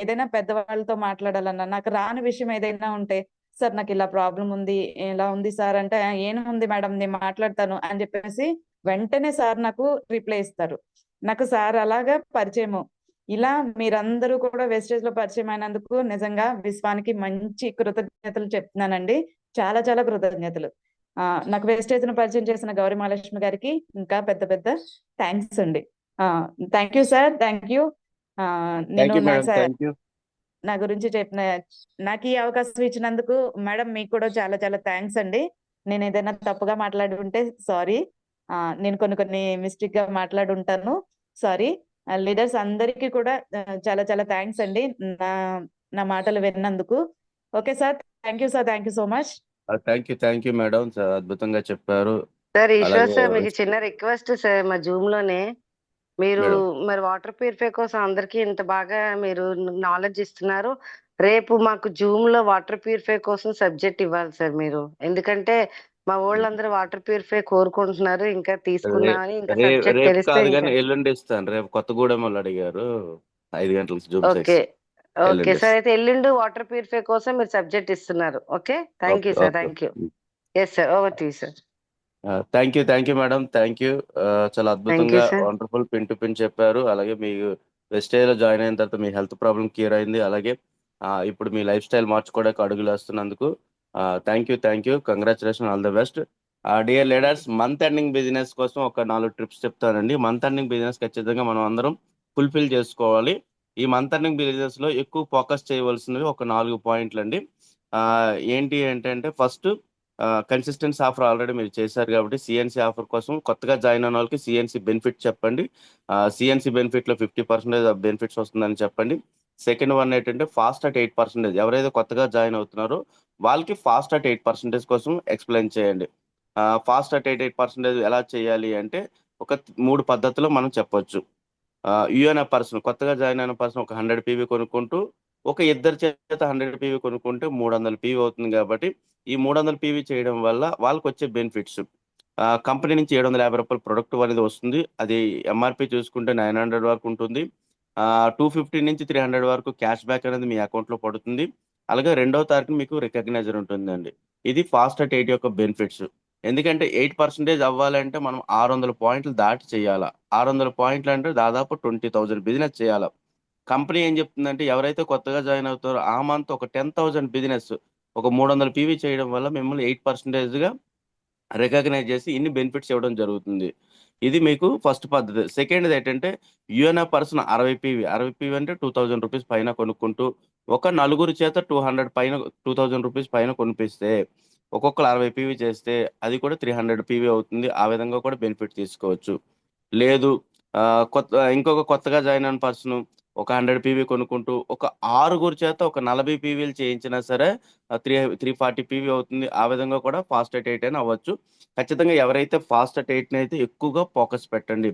ఏదైనా పెద్దవాళ్ళతో మాట్లాడాలన్నా, నాకు రాని విషయం ఏదైనా ఉంటే, సార్ నాకు ఇలా ప్రాబ్లం ఉంది, ఇలా ఉంది సార్ అంటే, ఏముంది మేడం నేను మాట్లాడతాను అని చెప్పేసి వెంటనే సార్ నాకు రిప్లై ఇస్తారు. నాకు సార్ అలాగా పరిచయము. ఇలా మీరందరూ కూడా వెస్టేజ్ లో పరిచయం అయినందుకు నిజంగా విశ్వానికి మంచి కృతజ్ఞతలు చెప్తున్నానండి. చాలా చాలా కృతజ్ఞతలు. నాకు వెస్టేజ్ ను పరిచయం చేసిన గౌరీ మహాలక్ష్మి గారికి ఇంకా పెద్ద పెద్ద థ్యాంక్స్ అండి. Thank you sir, thank you. నేను నా గురించి నాకు ఈ అవకాశం ఇచ్చినందుకు మేడం మీకు కూడా చాలా చాలా థ్యాంక్స్ అండి. నేను ఏదైనా తప్పుగా మాట్లాడి ఉంటే సారీ. నేను కొన్ని మిస్టేక్ గా మాట్లాడి ఉంటాను, సారీ. లీడర్స్ అందరికీ కూడా చాలా చాలా థ్యాంక్స్ అండి నా మాటలు విన్నందుకు. Okay sir, thank you sir, thank you so much. Thank you madam, అద్భుతంగా చెప్పారు. సార్ ఈశ్వర్ సార్, మీకు చిన్న రిక్వెస్ట్ సార్, మా జూమ్ లోనే మీరు మరి వాటర్ ప్యూరిఫై కోసం అందరికి ఇంత బాగా మీరు నాలెడ్జ్ ఇస్తున్నారు. రేపు మాకు జూమ్ లో వాటర్ ప్యూరిఫై కోసం సబ్జెక్ట్ ఇవ్వాలి సార్ మీరు. ఎందుకంటే మా వాళ్ళందరూ వాటర్ ప్యూరిఫై కోరుకుంటున్నారు, ఇంకా తీసుకున్నామని, ఇంకా సబ్జెక్ట్ తెలిస్తే ఎల్లుండి ఇస్తాను. రేపు కొత్తగూడెం వాళ్ళు అడిగారు 5 గంటలకు జూమ్. ఓకే ఓకే సార్, అయితే ఎల్లుండి వాటర్ ప్యూరిఫై కోసం మీరు సబ్జెక్ట్ ఇస్తున్నారు. Okay, thank you sir, thank you. Yes sir, over to you sir. Thank you madam, thank you. చాలా అద్భుతంగా వండర్ఫుల్ పిన్ టు పిన్ చెప్పారు. అలాగే మీ వెస్టేజ్ లో జాయిన్ అయిన తర్వాత మీ హెల్త్ ప్రాబ్లం క్లియర్ అయింది. అలాగే ఇప్పుడు మీ లైఫ్ స్టైల్ మార్చుకోవడానికి అడుగులు వేస్తున్నందుకు thank you. Congratulation, all the best. Dear leaders, month ending business కోసం ఒక 4 ట్రిప్స్ చెప్తానండి. మంత్ ఎండింగ్ బిజినెస్ ఖచ్చితంగా మనం అందరం ఫుల్ఫిల్ చేసుకోవాలి. ఈ మంత్ ఎండింగ్ బిజినెస్ లో ఎక్కువ ఫోకస్ చేయవలసినవి ఒక 4 పాయింట్లు అండి. ఏంటి ఏంటంటే ఫస్ట్, కన్సిస్టెన్సీ ఆఫర్ ఆల్రెడీ మీరు చేశారు కాబట్టి సిఎన్సి ఆఫర్ కోసం కొత్తగా జాయిన్ అయిన వాళ్ళకి సిఎన్సి బెనిఫిట్ చెప్పండి. సిఎన్సి బెనిఫిట్ లో 50% బెనిఫిట్స్ వస్తుందని చెప్పండి. సెకండ్ వన్ ఏంటంటే ఫాస్ట్ అట్ 8%. ఎవరైతే కొత్తగా జాయిన్ అవుతున్నారో వాళ్ళకి ఫాస్ట్ అట్ 8% కోసం ఎక్స్ప్లెయిన్ చేయండి. ఫాస్ట్ అట్ 8% ఎలా చేయాలి అంటే ఒక 3 పద్ధతిలో మనం చెప్పొచ్చు. యూఎన్ పర్సన్, కొత్తగా జాయిన్ అయిన పర్సన్ ఒక 100 పీవీ కొనుక్కుంటూ ఒక ఇద్దరి చేత 100 పీవీ కొనుక్కుంటే 300 పీవీ అవుతుంది. కాబట్టి ఈ 300 పీవీ చేయడం వల్ల వాళ్ళకి వచ్చే బెనిఫిట్స్, కంపెనీ నుంచి 750 రూపాయల ప్రొడక్ట్ అనేది వస్తుంది. అది ఎంఆర్పి చూసుకుంటే 900 వరకు ఉంటుంది. 250 నుంచి 300 వరకు క్యాష్ బ్యాక్ అనేది మీ అకౌంట్లో పడుతుంది. అలాగే 2వ తారీఖున మీకు రికగ్నైజర్ ఉంటుందండి. ఇది ఫాస్ట్ అట్ 8 యొక్క బెనిఫిట్స్. ఎందుకంటే 8% అవ్వాలంటే మనం 600 పాయింట్లు దాటి చేయాలా. 600 పాయింట్లు అంటే దాదాపు 20,000 బిజినెస్ చేయాలా. కంపెనీ ఏం చెప్తుందంటే ఎవరైతే కొత్తగా జాయిన్ అవుతారో ఆ మంత్ ఒక 10,000 బిజినెస్ ఒక 300 పీవీ చేయడం వల్ల మిమ్మల్ని 8%గా రికగ్నైజ్ చేసి ఇన్ని బెనిఫిట్స్ ఇవ్వడం జరుగుతుంది. ఇది మీకు ఫస్ట్ పద్ధతి. సెకండ్ ఏంటంటే యూఎన్ఆర్ పర్సన్ 60 పీవీ అంటే 2,000 రూపీస్ పైన కొనుక్కుంటూ ఒక నలుగురు చేత 2,000 రూపీస్ పైన కొనిపిస్తే ఒక్కొక్కరు 60 పీవీ చేస్తే అది కూడా 300 పీవీ అవుతుంది. ఆ విధంగా కూడా బెనిఫిట్ తీసుకోవచ్చు. లేదు, ఇంకొక కొత్తగా జాయిన్ అయిన పర్సన్ ఒక 100 పీవీ కొనుక్కుంటూ ఒక 6గురు చేత ఒక 40 పీవీలు చేయించినా సరే 340 పీవీ అవుతుంది. ఆ విధంగా కూడా ఫాస్ట్ అట్ 8 అని అవ్వచ్చు. ఖచ్చితంగా ఎవరైతే ఫాస్ట్ అట్ 8 అయితే ఎక్కువగా ఫోకస్ పెట్టండి.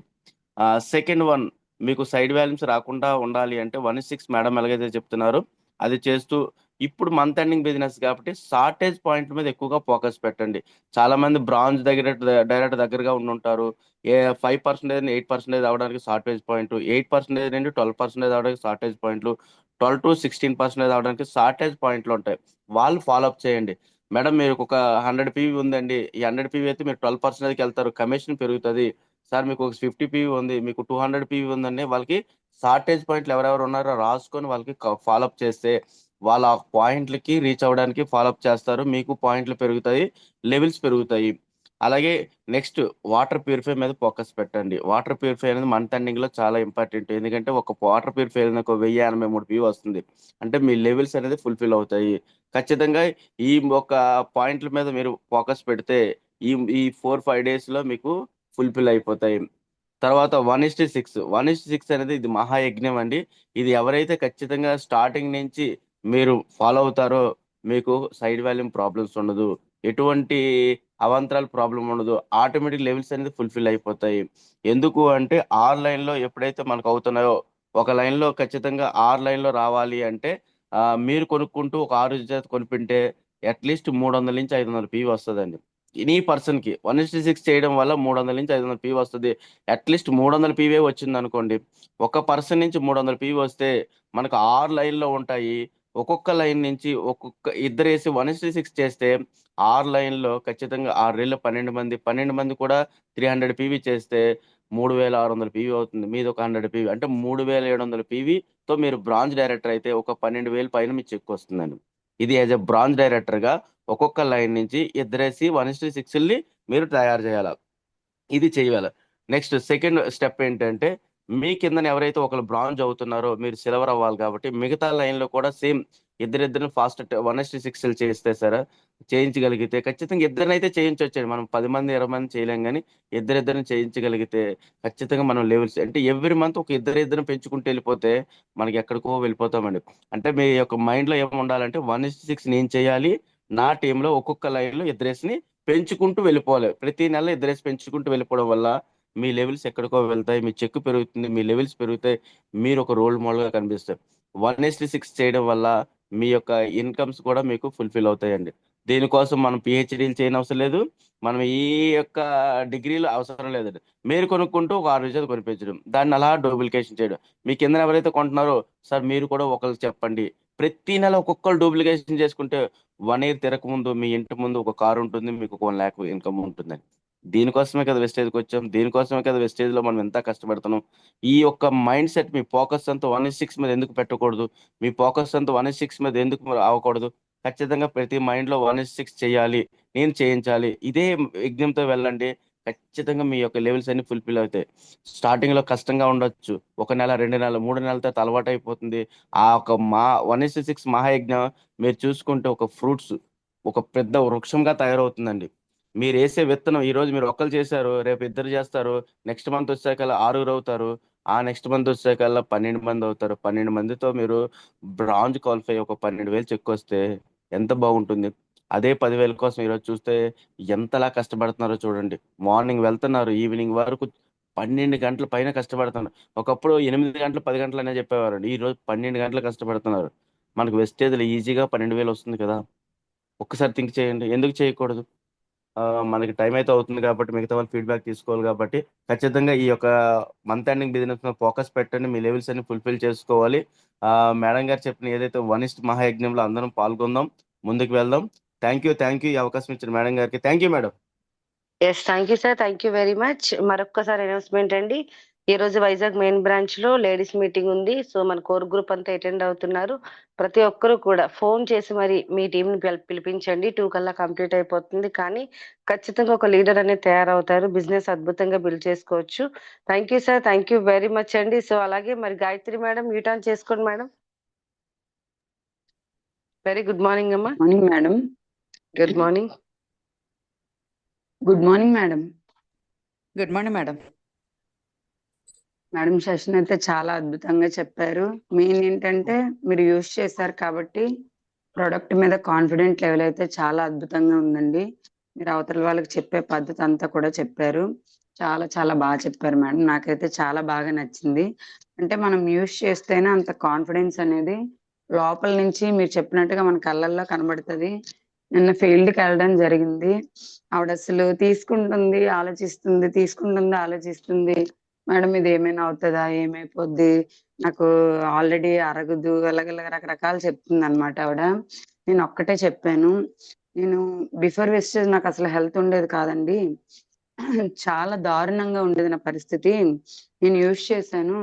సెకండ్ వన్, మీకు సైడ్ వాల్యూమ్స్ రాకుండా ఉండాలి అంటే 1/6 మేడం ఎలాగైతే చెప్తున్నారో అది చేస్తూ, ఇప్పుడు మంత్ ఎండింగ్ బిజినెస్ కాబట్టి షార్టేజ్ పాయింట్ మీద ఎక్కువగా ఫోకస్ పెట్టండి. చాలా మంది బ్రాంజ్ డైరెక్ట్ దగ్గరగా ఉండుంటారు. 5% 8% అవడానికి షార్టేజ్ పాయింట్, 8% నుండి 12% అవడానికి షార్టేజ్ పాయింట్లు, 12 to 16% అవడానికి షార్టేజ్ పాయింట్లు ఉంటాయి. వాళ్ళు ఫాలో అప్ చేయండి. మేడం మీరు ఒక 100 పీవీ ఉందండి, ఈ 100 పీవీ అయితే మీరు 12%కి వెళ్తారు, కమిషన్ పెరుగుతుంది. సార్ మీకు ఒక 50 పీవీ ఉంది, మీకు 200 పీవీ ఉందండి, వాళ్ళకి షార్టేజ్ పాయింట్లు ఎవరెవరు ఉన్నారో రాసుకొని వాళ్ళకి ఫాలో అప్ చేస్తే వాళ్ళ పాయింట్లకి రీచ్ అవ్వడానికి ఫాలో అప్ చేస్తారు. మీకు పాయింట్లు పెరుగుతాయి, లెవెల్స్ పెరుగుతాయి. అలాగే నెక్స్ట్, వాటర్ ప్యూరిఫై మీద ఫోకస్ పెట్టండి. వాటర్ ప్యూరిఫై అనేది మంత్ ఎండింగ్ లో చాలా ఇంపార్టెంట్. ఎందుకంటే ఒక వాటర్ ప్యూరిఫై అనేది ఒక 1083 పీవీ వస్తుంది. అంటే మీ లెవెల్స్ అనేది ఫుల్ఫిల్ అవుతాయి. ఖచ్చితంగా ఈ ఒక పాయింట్ల మీద మీరు ఫోకస్ పెడితే ఈ ఈ 4-5 డేస్ లో మీకు ఫుల్ఫిల్ అయిపోతాయి. తర్వాత 1:6 అనేది ఇది మహాయజ్ఞం అండి. ఇది ఎవరైతే ఖచ్చితంగా స్టార్టింగ్ నుంచి మీరు ఫాలో అవుతారో మీకు సైడ్ వాల్యూమ్ ప్రాబ్లమ్స్ ఉండదు, ఎటువంటి అవాంతరాల ప్రాబ్లం ఉండదు. ఆటోమేటిక్ లెవెల్స్ అనేది ఫుల్ఫిల్ అయిపోతాయి. ఎందుకు అంటే 6 లైన్లో ఎప్పుడైతే మనకు అవుతున్నాయో, ఒక లైన్లో ఖచ్చితంగా 6 లైన్లో రావాలి అంటే మీరు కొనుక్కుంటూ ఒక 6 చేత కొనిపింటే అట్లీస్ట్ 300 నుంచి 500 పీవీ వస్తుందండి. ఈ పర్సన్కి 1:6 చేయడం వల్ల 300 నుంచి 500 పీవీ వస్తుంది. అట్లీస్ట్ 300 పీవీ వచ్చింది అనుకోండి, ఒక పర్సన్ నుంచి 300 పీవీ వస్తే మనకు 6 లైన్లో ఉంటాయి. ఒక్కొక్క లైన్ నుంచి ఒక్కొక్క ఇద్దరు వేసి 1:6 చేస్తే 6 లైన్లో ఖచ్చితంగా 6 12 మంది కూడా 300 పీవీ చేస్తే 3,600 పీవీ అవుతుంది. మీది ఒక 100 పీవీ అంటే 3,700 పీవీతో మీరు బ్రాంచ్ డైరెక్టర్ అయితే ఒక 12,000 పైన మీ చెక్ వస్తుందండి. ఇది యాజ్ ఎ బ్రాంచ్ డైరెక్టర్గా ఒక్కొక్క లైన్ నుంచి ఇద్దరేసి 1:6ని మీరు తయారు చేయాలి. ఇది చేయాలి. నెక్స్ట్ సెకండ్ స్టెప్ ఏంటంటే మీ కిందన ఎవరైతే ఒకరు బ్రాంజ్ అవుతున్నారో మీరు సిల్వర్ అవ్వాలి కాబట్టి మిగతా లైన్లో కూడా సేమ్ ఇద్దరిద్దరిని ఫాస్ట్ 1:6 చేస్తే సరే చేయించగలిగితే ఖచ్చితంగా ఇద్దరినైతే చేయించవచ్చండి. మనం 10 మంది 20 మంది చేయలేం, కానీ ఇద్దరిద్దరిని చేయించగలిగితే ఖచ్చితంగా మనం లెవెల్స్ అంటే ఎవ్రీ మంత్ ఒక ఇద్దరిద్దరిని పెంచుకుంటూ వెళ్ళిపోతే మనకి ఎక్కడికో వెళ్ళిపోతామండి. అంటే మీ యొక్క మైండ్లో ఏమి ఉండాలంటే 1:6 నేను చేయాలి, నా టీంలో ఒక్కొక్క లైన్లో ఇద్దరేసిని పెంచుకుంటూ వెళ్ళిపోవాలి. ప్రతి నెల ఇద్దరేసి పెంచుకుంటూ వెళ్ళిపోవడం వల్ల మీ లెవెల్స్ ఎక్కడికో వెళ్తాయి, మీ చెక్ పెరుగుతుంది, మీ లెవెల్స్ పెరుగుతాయి, మీరు ఒక రోల్ మోడల్గా కనిపిస్తారు. 1:6 చేయడం వల్ల మీ యొక్క ఇన్కమ్స్ కూడా మీకు ఫుల్ఫిల్ అవుతాయండి. దీనికోసం మనం పిహెచ్డీలు చేయని అవసరం లేదు, మనం ఈ యొక్క డిగ్రీలు అవసరం లేదండి. మీరు కొనుక్కుంటూ ఒక 6 విషయాలు కొనిపించడం, దాన్ని అలా డూప్లికేషన్ చేయడం. మీ కింద ఎవరైతే కొంటున్నారో సార్ మీరు కూడా ఒకరికి చెప్పండి. ప్రతి నెల ఒక్కొక్కరు డూప్లికేషన్ చేసుకుంటే 1 ఇయర్ తిరగకముందు మీ ఇంటి ముందు ఒక కారు ఉంటుంది, మీకు ఒక 1 lakh ఇన్కమ్ ఉంటుందండి. దీనికోసమే కదా వెస్టేజ్కి వచ్చాం, దీనికోసమే కదా వెస్టేజ్లో మనం ఎంత కష్టపడుతున్నాం. ఈ యొక్క మైండ్ సెట్, మీ ఫోకస్ అంతా 1:6 మీద ఎందుకు పెట్టకూడదు, మీ ఫోకస్ అంతా 1:6 మీద ఎందుకు అవ్వకూడదు. ఖచ్చితంగా ప్రతి మైండ్లో 1:6 చేయాలి, నేను చేయించాలి, ఇదే యజ్ఞంతో వెళ్ళండి. ఖచ్చితంగా మీ యొక్క లెవెల్స్ అన్ని ఫుల్ఫిల్ అవుతాయి. స్టార్టింగ్ లో కష్టంగా ఉండొచ్చు, 1 నెల 2 నెలలు 3 నెలల తర్వాత అలవాటు అయిపోతుంది. ఆ ఒక 1:6 మహాయజ్ఞం మీరు చూసుకుంటే ఒక ఫ్రూట్స్ ఒక పెద్ద వృక్షంగా తయారవుతుందండి. మీరు వేసే విత్తనం ఈ రోజు మీరు ఒక్కరు చేశారు, రేపు 2 చేస్తారు, నెక్స్ట్ మంత్ వచ్చాకల్లా 6 అవుతారు, ఆ నెక్స్ట్ మంత్ వచ్చాకల్లా 12 మంది అవుతారు. 12 మందితో మీరు బ్రాంజ్ క్వాలిఫై ఒక 12,000 చెక్ వస్తే ఎంత బాగుంటుంది. అదే 10,000 కోసం ఈరోజు చూస్తే ఎంతలా కష్టపడుతున్నారో చూడండి. మార్నింగ్ వెళ్తున్నారు, ఈవినింగ్ వరకు 12 గంటల పైన కష్టపడుతున్నారు. ఒకప్పుడు 8 గంటలు 10 గంటలు అనే చెప్పేవారండి, ఈ రోజు 12 గంటలు కష్టపడుతున్నారు. మనకు వెస్టేజ్లో ఈజీగా 12,000 వస్తుంది కదా. ఒక్కసారి థింక్ చేయండి, ఎందుకు చేయకూడదు. ఆ, మనకి టైం అయితే అవుతుంది కాబట్టి మిగతా వాళ్ళు ఫీడ్బ్యాక్ తీసుకోవాలి కాబట్టి ఖచ్చితంగా ఈ యొక్క మంత్ ఎండింగ్ బిజినెస్ మీద ఫోకస్ పెట్టండి. మీ లెవెల్స్ అన్ని ఫుల్ఫిల్ చేసుకోవాలి. ఆ, మేడం గారు చెప్పిన ఏదైతే వనిష్ఠ మహాయజ్ఞంలో అందరం పాల్గొందాం, ముందుకు వెళ్దాం. థ్యాంక్ యూ ఈ అవకాశం ఇచ్చిన మేడం గారికి. Thank you madam. Yes, thank you sir, thank you very much. మరొక్కసారి అనౌన్స్మెంట్ అండి, ఈ రోజు వైజాగ్ మెయిన్ బ్రాంచ్ లో లేడీస్ మీటింగ్ ఉంది. సో మన కోర్ గ్రూప్ అంతా అటెండ్ అవుతున్నారు. ప్రతి ఒక్కరు కూడా ఫోన్ చేసి మరి మీ టీం ని పిలిపించండి. 2 కల్లా కంప్లీట్ అయిపోతుంది, కానీ ఖచ్చితంగా ఒక లీడర్ అనేది తయారవుతారు. బిజినెస్ అద్భుతంగా బిల్డ్ చేసుకోవచ్చు. Thank you sir, thank you very much అండి. సో అలాగే మరి గాయత్రి మేడం యూటర్న్ చేసుకోండి మేడం. వెరీ గుడ్ మార్నింగ్ అమ్మా. Morning madam. Good morning. Good morning madam. Good morning madam. Madam session అయితే చాలా అద్భుతంగా చెప్పారు. మెయిన్ ఏంటంటే మీరు యూజ్ చేశారు కాబట్టి ప్రోడక్ట్ మీద కాన్ఫిడెంట్ లెవెల్ అయితే చాలా అద్భుతంగా ఉందండి. మీరు అవతల వాళ్ళకి చెప్పే పద్ధతి అంతా కూడా చెప్పారు. చాలా చాలా బాగా చెప్పారు మేడం. నాకైతే చాలా బాగా నచ్చింది. అంటే మనం యూజ్ చేస్తేనే అంత కాన్ఫిడెన్స్ అనేది లోపల నుంచి మీరు చెప్పినట్టుగా మన కళ్ళల్లో కనబడుతుంది. నిన్న ఫీల్డ్కి వెళ్ళడం జరిగింది. ఆవిడ అసలు తీసుకుంటుంది ఆలోచిస్తుంది, మేడం ఇది ఏమైనా అవుతుందా, ఏమైపోద్ది, నాకు ఆల్రెడీ అరగదు, అలాగ రకరకాలు చెప్తుంది అనమాట ఆవిడ. నేను ఒక్కటే చెప్పాను, నేను బిఫోర్ వెస్టేజ్ నాకు అసలు హెల్త్ ఉండేది కాదండి, చాలా దారుణంగా ఉండేది నా పరిస్థితి. నేను యూజ్ చేశాను,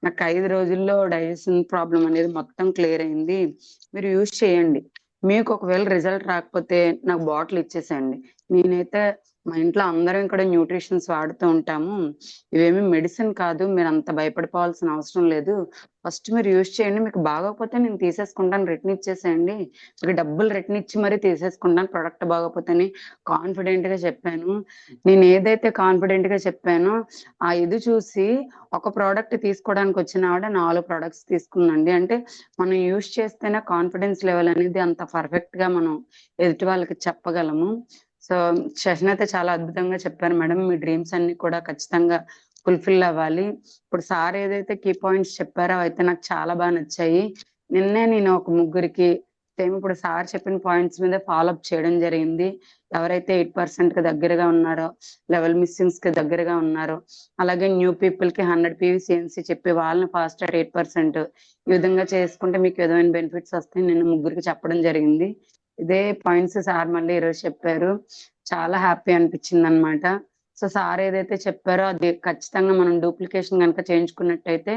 నాకు 5 రోజుల్లో డైజెషన్ ప్రాబ్లం అనేది మొత్తం క్లియర్ అయింది. మీరు యూజ్ చేయండి, మీకు ఒకవేళ రిజల్ట్ రాకపోతే నాకు బాటిల్ ఇచ్చేసేయండి. నేనైతే మా ఇంట్లో అందరం కూడా న్యూట్రిషన్స్ వాడుతూ ఉంటాము, ఇవేమి మెడిసిన్ కాదు, మీరు అంత భయపడిపోవాల్సిన అవసరం లేదు. ఫస్ట్ మీరు యూజ్ చేయండి, మీకు బాగోకపోతే నేను తీసేసుకుంటాను, రిటర్న్ ఇచ్చేసేయండి, మీకు డబ్బులు రిటర్న్ ఇచ్చి మరీ తీసేసుకుంటాను, ప్రొడక్ట్ బాగోకపోతే అని కాన్ఫిడెంట్ గా చెప్పాను. నేను ఏదైతే కాన్ఫిడెంట్ గా చెప్పానో ఆ ఇది చూసి ఒక ప్రోడక్ట్ తీసుకోవడానికి వచ్చిన ఆవిడ 4 ప్రొడక్ట్స్ తీసుకుందండి. అంటే మనం యూజ్ చేస్తేనే కాన్ఫిడెన్స్ లెవెల్ అనేది అంత పర్ఫెక్ట్ గా మనం ఎదుటి వాళ్ళకి చెప్పగలము. సో సెషన్ అయితే చాలా అద్భుతంగా చెప్పారు మేడం. మీ డ్రీమ్స్ అన్ని కూడా ఖచ్చితంగా ఫుల్ఫిల్ అవ్వాలి. ఇప్పుడు సార్ ఏదైతే కీ పాయింట్స్ చెప్పారో అయితే నాకు చాలా బాగా నచ్చాయి. నిన్నే నేను ఒక ముగ్గురికి సేమ్ ఇప్పుడు సార్ చెప్పిన పాయింట్స్ మీద ఫాలో అప్ చేయడం జరిగింది. ఎవరైతే 8% కి దగ్గరగా ఉన్నారో, లెవెల్ మిస్సింగ్స్ కి దగ్గరగా ఉన్నారో, అలాగే న్యూ పీపుల్ కి 100 PV CNC చెప్పి వాళ్ళని ఫాస్ట్ అట్ 8% ఈ విధంగా చేసుకుంటే మీకు విధమైన బెనిఫిట్స్ వస్తాయి నేను ముగ్గురికి చెప్పడం జరిగింది. ఇదే పాయింట్స్ సార్ మళ్ళీ ఈరోజు చెప్పారు, చాలా హ్యాపీ అనిపించింది అనమాట. సో సార్ ఏదైతే చెప్పారో అది ఖచ్చితంగా మనం డూప్లికేషన్ కనుక చేయించుకున్నట్టయితే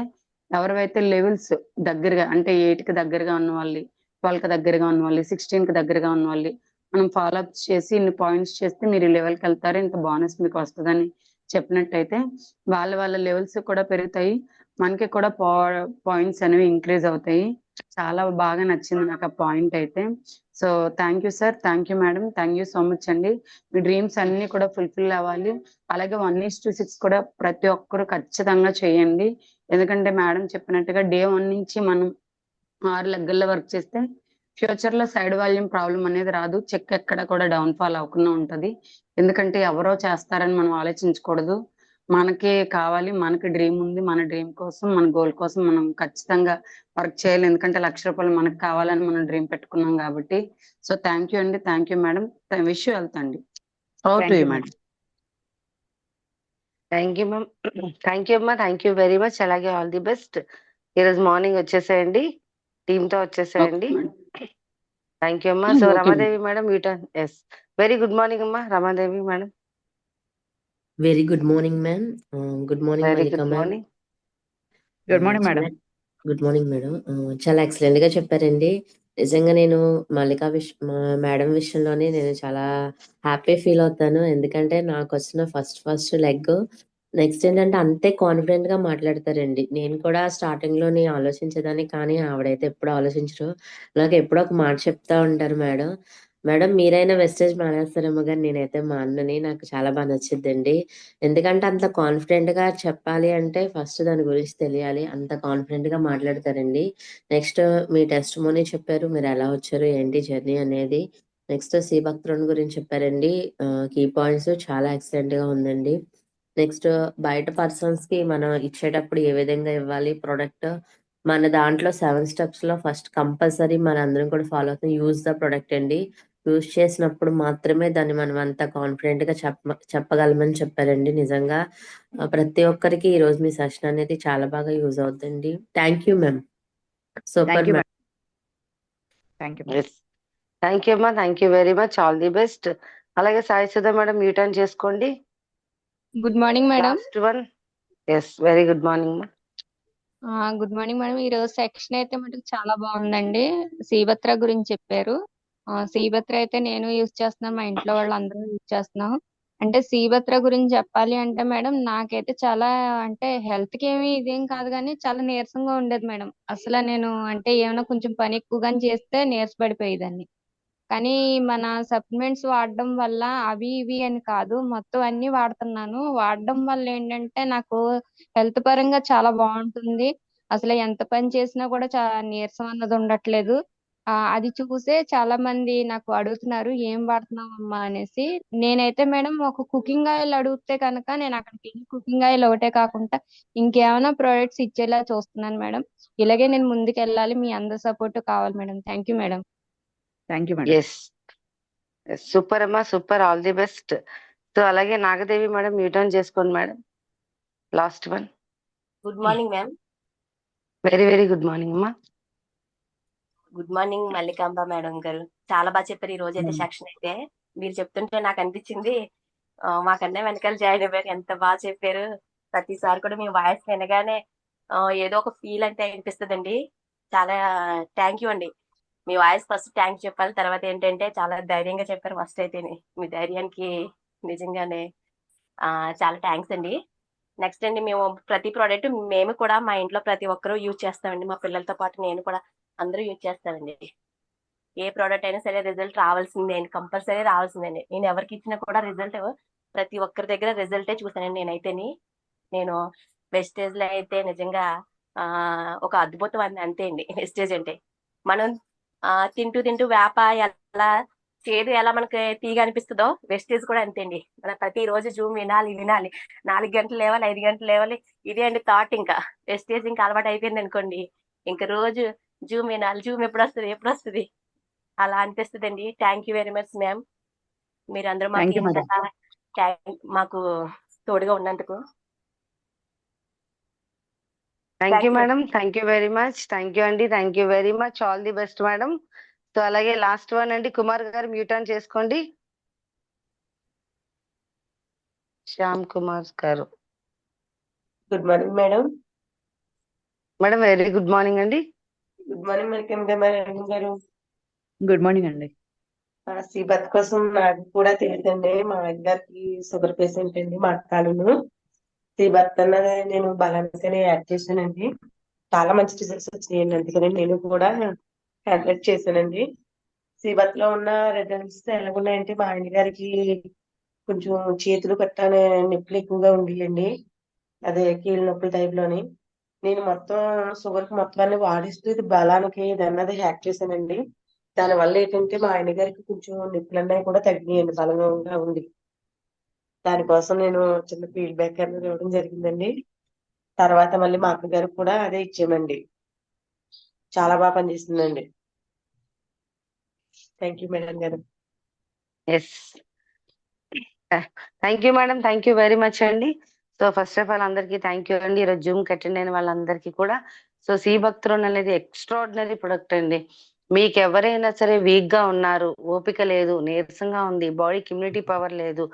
ఎవరైతే లెవెల్స్ దగ్గరగా అంటే 8 కి దగ్గరగా ఉన్న వాళ్ళు, 12 కి దగ్గరగా ఉన్న వాళ్ళు, 16 కి దగ్గరగా ఉన్న వాళ్ళు మనం ఫాలో అప్ చేసి ఇన్ని పాయింట్స్ చేస్తే మీరు ఈ లెవెల్కి వెళ్తారు, ఇంత బోనస్ మీకు వస్తుందని చెప్పినట్టయితే వాళ్ళ లెవెల్స్ కూడా పెరుగుతాయి, మనకి కూడా పాయింట్స్ అనేవి ఇంక్రీజ్ అవుతాయి. చాలా బాగా నచ్చింది నాకు ఆ పాయింట్ అయితే. So thank you sir, thank you madam, thank you so much అండి. మీ డ్రీమ్స్ అన్ని కూడా ఫుల్ఫిల్ అవ్వాలి. అలాగే 1:6 కూడా ప్రతి ఒక్కరు ఖచ్చితంగా చేయండి. ఎందుకంటే మేడం చెప్పినట్టుగా Day 1 నుంచి మనం 6 లెగ్గల్లో వర్క్ చేస్తే ఫ్యూచర్ లో సైడ్ వాల్యూమ్ ప్రాబ్లం అనేది రాదు, చెక్ ఎక్కడ కూడా డౌన్ ఫాల్ అవ్వకుండా ఉంటది. ఎందుకంటే ఎవరో చేస్తారని మనం ఆలోచించకూడదు, మనకే కావాలి, మనకి డ్రీమ్ ఉంది, మన డ్రీమ్ కోసం మన గోల్ కోసం మనం ఖచ్చితంగా వర్క్ చేయాలి. ఎందుకంటే ₹1,00,000 మనకు కావాలని మనం డ్రీమ్ పెట్టుకున్నాం కాబట్టి. సో థ్యాంక్ యూ అండి, thank you madam, wish you health అండి. Madam. Thank you ma'am, thank you అమ్మా, థ్యాంక్ యూ వెరీ మచ్. అలాగే ఆల్ ది బెస్ట్. ఈరోజు మార్నింగ్ వచ్చేసేయండి, టీమ్ తో వచ్చేసేయండి. థ్యాంక్ యూ అమ్మా. So Ramadevi madam U-turn. Yes, very good morning అమ్మా Ramadevi madam. Very good morning ma'am. Good morning very Mallika good ma'am. Morning. Good morning madam. Good morning madam. చాలా ఎక్సలెంట్ గా చెప్పారండి. నిజంగా నేను మేడం విషయంలోనే నేను చాలా హ్యాపీ ఫీల్ అవుతాను. ఎందుకంటే నాకొచ్చిన ఫస్ట్ లెగ్. నెక్స్ట్ ఏంటంటే అంతే కాన్ఫిడెంట్‌గా మాట్లాడతారండి. నేను కూడా స్టార్టింగ్‌లోని ఆలోచించేదాన్ని. కానీ ఆవిడైతే ఎప్పుడు ఆలోచించరు. నాకెప్పుడో ఒక మాట చెప్తా ఉంటారు మేడం. మేడం మీరైనా వెస్టేజ్ మానేస్తారేమో గానీ నేనైతే మాననని. నాకు చాలా నచ్చిద్దండి. ఎందుకంటే అంత కాన్ఫిడెంట్‌గా చెప్పాలి అంటే ఫస్ట్ దాని గురించి తెలియాలి. అంత కాన్ఫిడెంట్‌గా మాట్లాడతారండి. నెక్స్ట్ మీ టెస్టిమోనీ చెప్పారు. మీరెలా వచ్చారు, ఏంటి జర్నీ అనేది. నెక్స్ట్ 'సి భక్తురాలు' గురించి చెప్పారండి. కీ పాయింట్స్ చాలా ఎక్సలెంట్‌గా ఉందండి. నెక్స్ట్ బయట పర్సన్స్‌కి మనం ఇచ్చేటప్పుడు ఏ విధంగా ఇవ్వాలి ప్రొడక్ట్, మన దాంట్లో 7 స్టెప్స్‌లో ఫస్ట్ కంపల్సరీ మనందరం కూడా ఫాలో అవుతాం. యూజ్ ద ప్రొడక్ట్ అండి. యూజ్ చేసినప్పుడు మాత్రమే దాన్ని మనం అంత కాన్ఫిడెంట్‌గా చెప్పగలమని చెప్పారండి. నిజంగా ప్రతి ఒక్కరికి ఈరోజు మీ సెషన్ అనేది చాలా బాగా యూజ్ అవుద్దండి. Thank you ma'am. Thank super you ma'am. Madam. Thank you. Yes. Thank you అమ్మా. Thank you very much. All the best. అలాగే Sai Sudha madam mute on చేసుకోండి. Good morning madam. Last one. Yes, very good morning అమ్మా. Good morning madam. ఈ రోజు సెక్షన్ అయితే మటుకు చాలా బాగుందండి. సీబత్ర గురించి చెప్పారు. సీబత్ర అయితే నేను యూజ్ చేస్తున్నాను, మా ఇంట్లో వాళ్ళందరూ యూజ్ చేస్తున్నాం. అంటే సీబత్ర గురించి చెప్పాలి అంటే మేడం, నాకైతే చాలా అంటే హెల్త్ కి ఏమి ఇదేం కాదు కానీ చాలా నీరసంగా ఉండేది మేడం. అసలు నేను అంటే ఏమైనా కొంచెం పని ఎక్కువగాని చేస్తే నీరసపడిపోయేదాన్ని. కానీ మన సప్లిమెంట్స్ వాడడం వల్ల అవి ఇవి అని కాదు, మొత్తం అన్ని వాడుతున్నాను. వాడడం వల్ల ఏంటంటే నాకు హెల్త్ పరంగా చాలా బాగుంటుంది. అసలు ఎంత పని చేసినా కూడా నీరసం అన్నది ఉండట్లేదు. అది చూసే చాలా మంది నాకు అడుగుతున్నారు ఏం వాడుతున్నావమ్మా అనేసి. నేనైతే మేడం ఒక కుకింగ్ ఆయిల్ అడిగితే కనుక నేను అక్కడికి కుకింగ్ ఆయిల్ ఒకటే కాకుండా ఇంకేమైనా ప్రొడక్ట్స్ ఇచ్చేలా చూస్తున్నాను మేడం. ఇలాగే నేను ముందుకు వెళ్ళాలి, మీ అందరి సపోర్ట్ కావాలి madam. Thank you madam. Thank you madam. Yes, super అమ్మా, super. All the best. So అలాగే నాగదేవి మేడం మ్యూట్ ఆన్ చేసుకోండి madam. Last one. Good morning ma'am. Very very good morning అమ్మా. Good morning Mallikamba madam garu. చాలా బాగా చెప్పారు ఈ రోజు అయితే సెక్షన్ అయితే. మీరు చెప్తుంటే నాకు అనిపించింది మాకన్నా వెనకాల జాయిన్ అయ్యారు, ఎంత బాగా చెప్పారు. ప్రతిసారి కూడా మీ వాయిస్ వినగానే ఏదో ఒక ఫీల్ అంటే అనిపిస్తుందండి. చాలా థ్యాంక్ యూ అండి. మీ వాయిస్ ఫస్ట్ థ్యాంక్ చెప్పాలి, తర్వాత ఏంటంటే చాలా ధైర్యంగా చెప్పారు. ఫస్ట్ అయితే మీ ధైర్యానికి నిజంగానే చాలా థ్యాంక్స్ అండి. నెక్స్ట్ అండి, మేము ప్రతి ప్రోడక్ట్ మేము కూడా మా ఇంట్లో ప్రతి ఒక్కరూ యూజ్ చేస్తామండి. మా పిల్లలతో పాటు నేను కూడా అందరూ యూజ్ చేస్తామండి. ఏ ప్రోడక్ట్ అయినా సరే రిజల్ట్ రావాల్సిందే అండి, కంపల్సరీ రావాల్సిందండి. నేను ఎవరికి ఇచ్చినా కూడా రిజల్ట్ ప్రతి ఒక్కరి దగ్గర రిజల్టే చూసానండి నేనైతేని. నేను వెస్టేజ్ లో అయితే నిజంగా ఒక అద్భుతం అంతే అండి. వెస్టేజ్ అంటే మనం తింటూ తింటూ వేప ఎలా చేదు ఎలా మనకి తీగ అనిపిస్తుందో వెస్టేజ్ కూడా అంతే అండి. మన ప్రతి రోజు జూమ్ వినాలి 4 గంటలు లేవాలి, 5 గంటలు లేవాలి, ఇదే అండి థాట్. ఇంకా వెస్టేజ్ ఇంకా అలవాటు అయిపోయింది అనుకోండి, ఇంకా రోజు జూమ్ వినాలి, జూమ్ ఎప్పుడు వస్తుంది అలా అనిపిస్తుంది అండి. Thank you very much ma'am. మీరందరూ మాకు తోడుగా ఉన్నందుకు. Thank you madam. Thank you very much. Thank you అండి. Thank you very much. All the best madam. So అలాగే లాస్ట్ వన్ అండి, కుమార్ గారు మ్యూట్ ఆన్ చేసుకోండి. Shyam Kumar garu. Good morning madam. Madam very good morning అండి. Good morning madam garu. Good morning అండి. సీబత్ కోసం నాకు కూడా తెలియదండి. మా గారికి షుగర్ పేషెంట్ అండి, మా అక్కలును. సీబత్ అన్నది నేను బలానికనే యాడ్ చేశానండి. చాలా మంచి రిజల్ట్స్ వచ్చినాయండి. అందుకని నేను కూడా హ్యాండ్లెట్ చేశానండి. సీబత్ లో ఉన్న రిజల్ట్స్ ఎలాగున్నాయంటే, మా ఆయన గారికి కొంచెం చేతులు కట్టానే నొప్పులు ఎక్కువగా ఉండేయండి. అదే కీళ్ళ నొప్పుల టైప్ లోని. నేను మొత్తం షుగర్ కి మొత్తం అన్ని వాడిస్తూ ఇది బలానికి ఇది అన్నది హ్యాక్ చేశానండి. దానివల్ల ఏంటంటే మా ఆయన గారికి కొంచెం నొప్పులన్నీ కూడా తగ్గినాయండి, బలంగా ఉంది. దానికోసం నేను చిన్న ఫీడ్బ్యాక్ అనేది ఇవ్వడం జరిగిందండి. తర్వాత మళ్ళీ మా అక్కగారికి కూడా అదే ఇచ్చామండి. చాలా బాగా పనిచేస్తుందండి. థ్యాంక్ యూ మేడం గారు. Yes, thank you madam. Thank you very much అండి. సో ఫస్ట్ ఆఫ్ ఆల్ అందరికీ థ్యాంక్ యూ అండి. ఈరోజు జూమ్ అటెండ్ అయిన వాళ్ళందరికీ కూడా. సో సి భక్తురాలు అనేది ఎక్స్ట్రాడినరీ ప్రొడక్ట్ అండి. మీకు ఎవరైనా సరే వీక్ గా ఉన్నారు, ఓపిక లేదు, నీరసంగా ఉంది, బాడీకి ఇమ్యూనిటీ పవర్ లేదు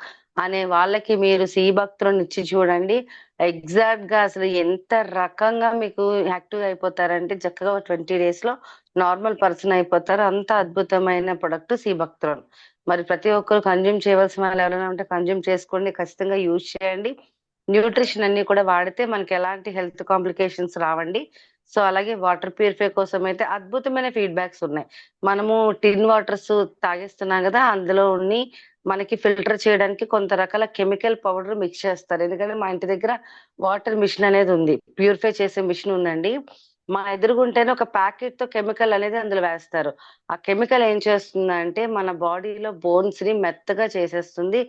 అనే వాళ్ళకి మీరు భక్తులను ఇచ్చి చూడండి. ఎగ్జాక్ట్ గా అసలు ఎంత రకంగా మీకు యాక్టివ్ అయిపోతారంటే చక్కగా 20 days లో నార్మల్ పర్సన్ అయిపోతారు. అంత అద్భుతమైన ప్రొడక్ట్ భక్తులను. మరి ప్రతి ఒక్కరు కన్జ్యూమ్ చేయవలసిన వాళ్ళు ఎవరైనా ఉంటే కన్జ్యూమ్ చేసుకోండి, ఖచ్చితంగా యూజ్ చేయండి. న్యూట్రిషన్ అన్ని కూడా వాడితే మనకి ఎలాంటి హెల్త్ కాంప్లికేషన్స్ రావండి. సో అలాగే వాటర్ ప్యూరిఫై కోసం అయితే అద్భుతమైన ఫీడ్‌బ్యాక్స్ ఉన్నాయి. మనము టిన్ వాటర్స్ తాగేస్తున్నాం గదా! అందులో మనకి ఫిల్టర్ చేయడానికి కొంత రకాల కెమికల్ పౌడర్ మిక్స్ చేస్తారు. ఎందుకంటే మా ఇంటి దగ్గర వాటర్ మిషన్ అనేది ఉంది. ప్యూరిఫై చేసే మిషన్ ఉందండి. మా ఎదురుగుంటేనే ఒక ప్యాకెట్‌తో కెమికల్ అనేది అందులో వేస్తారు. ఆ కెమికల్ ఏం చేస్తుందంటే మన బాడీలో బోన్స్‌ని మెత్తగా చేసేస్తుంది.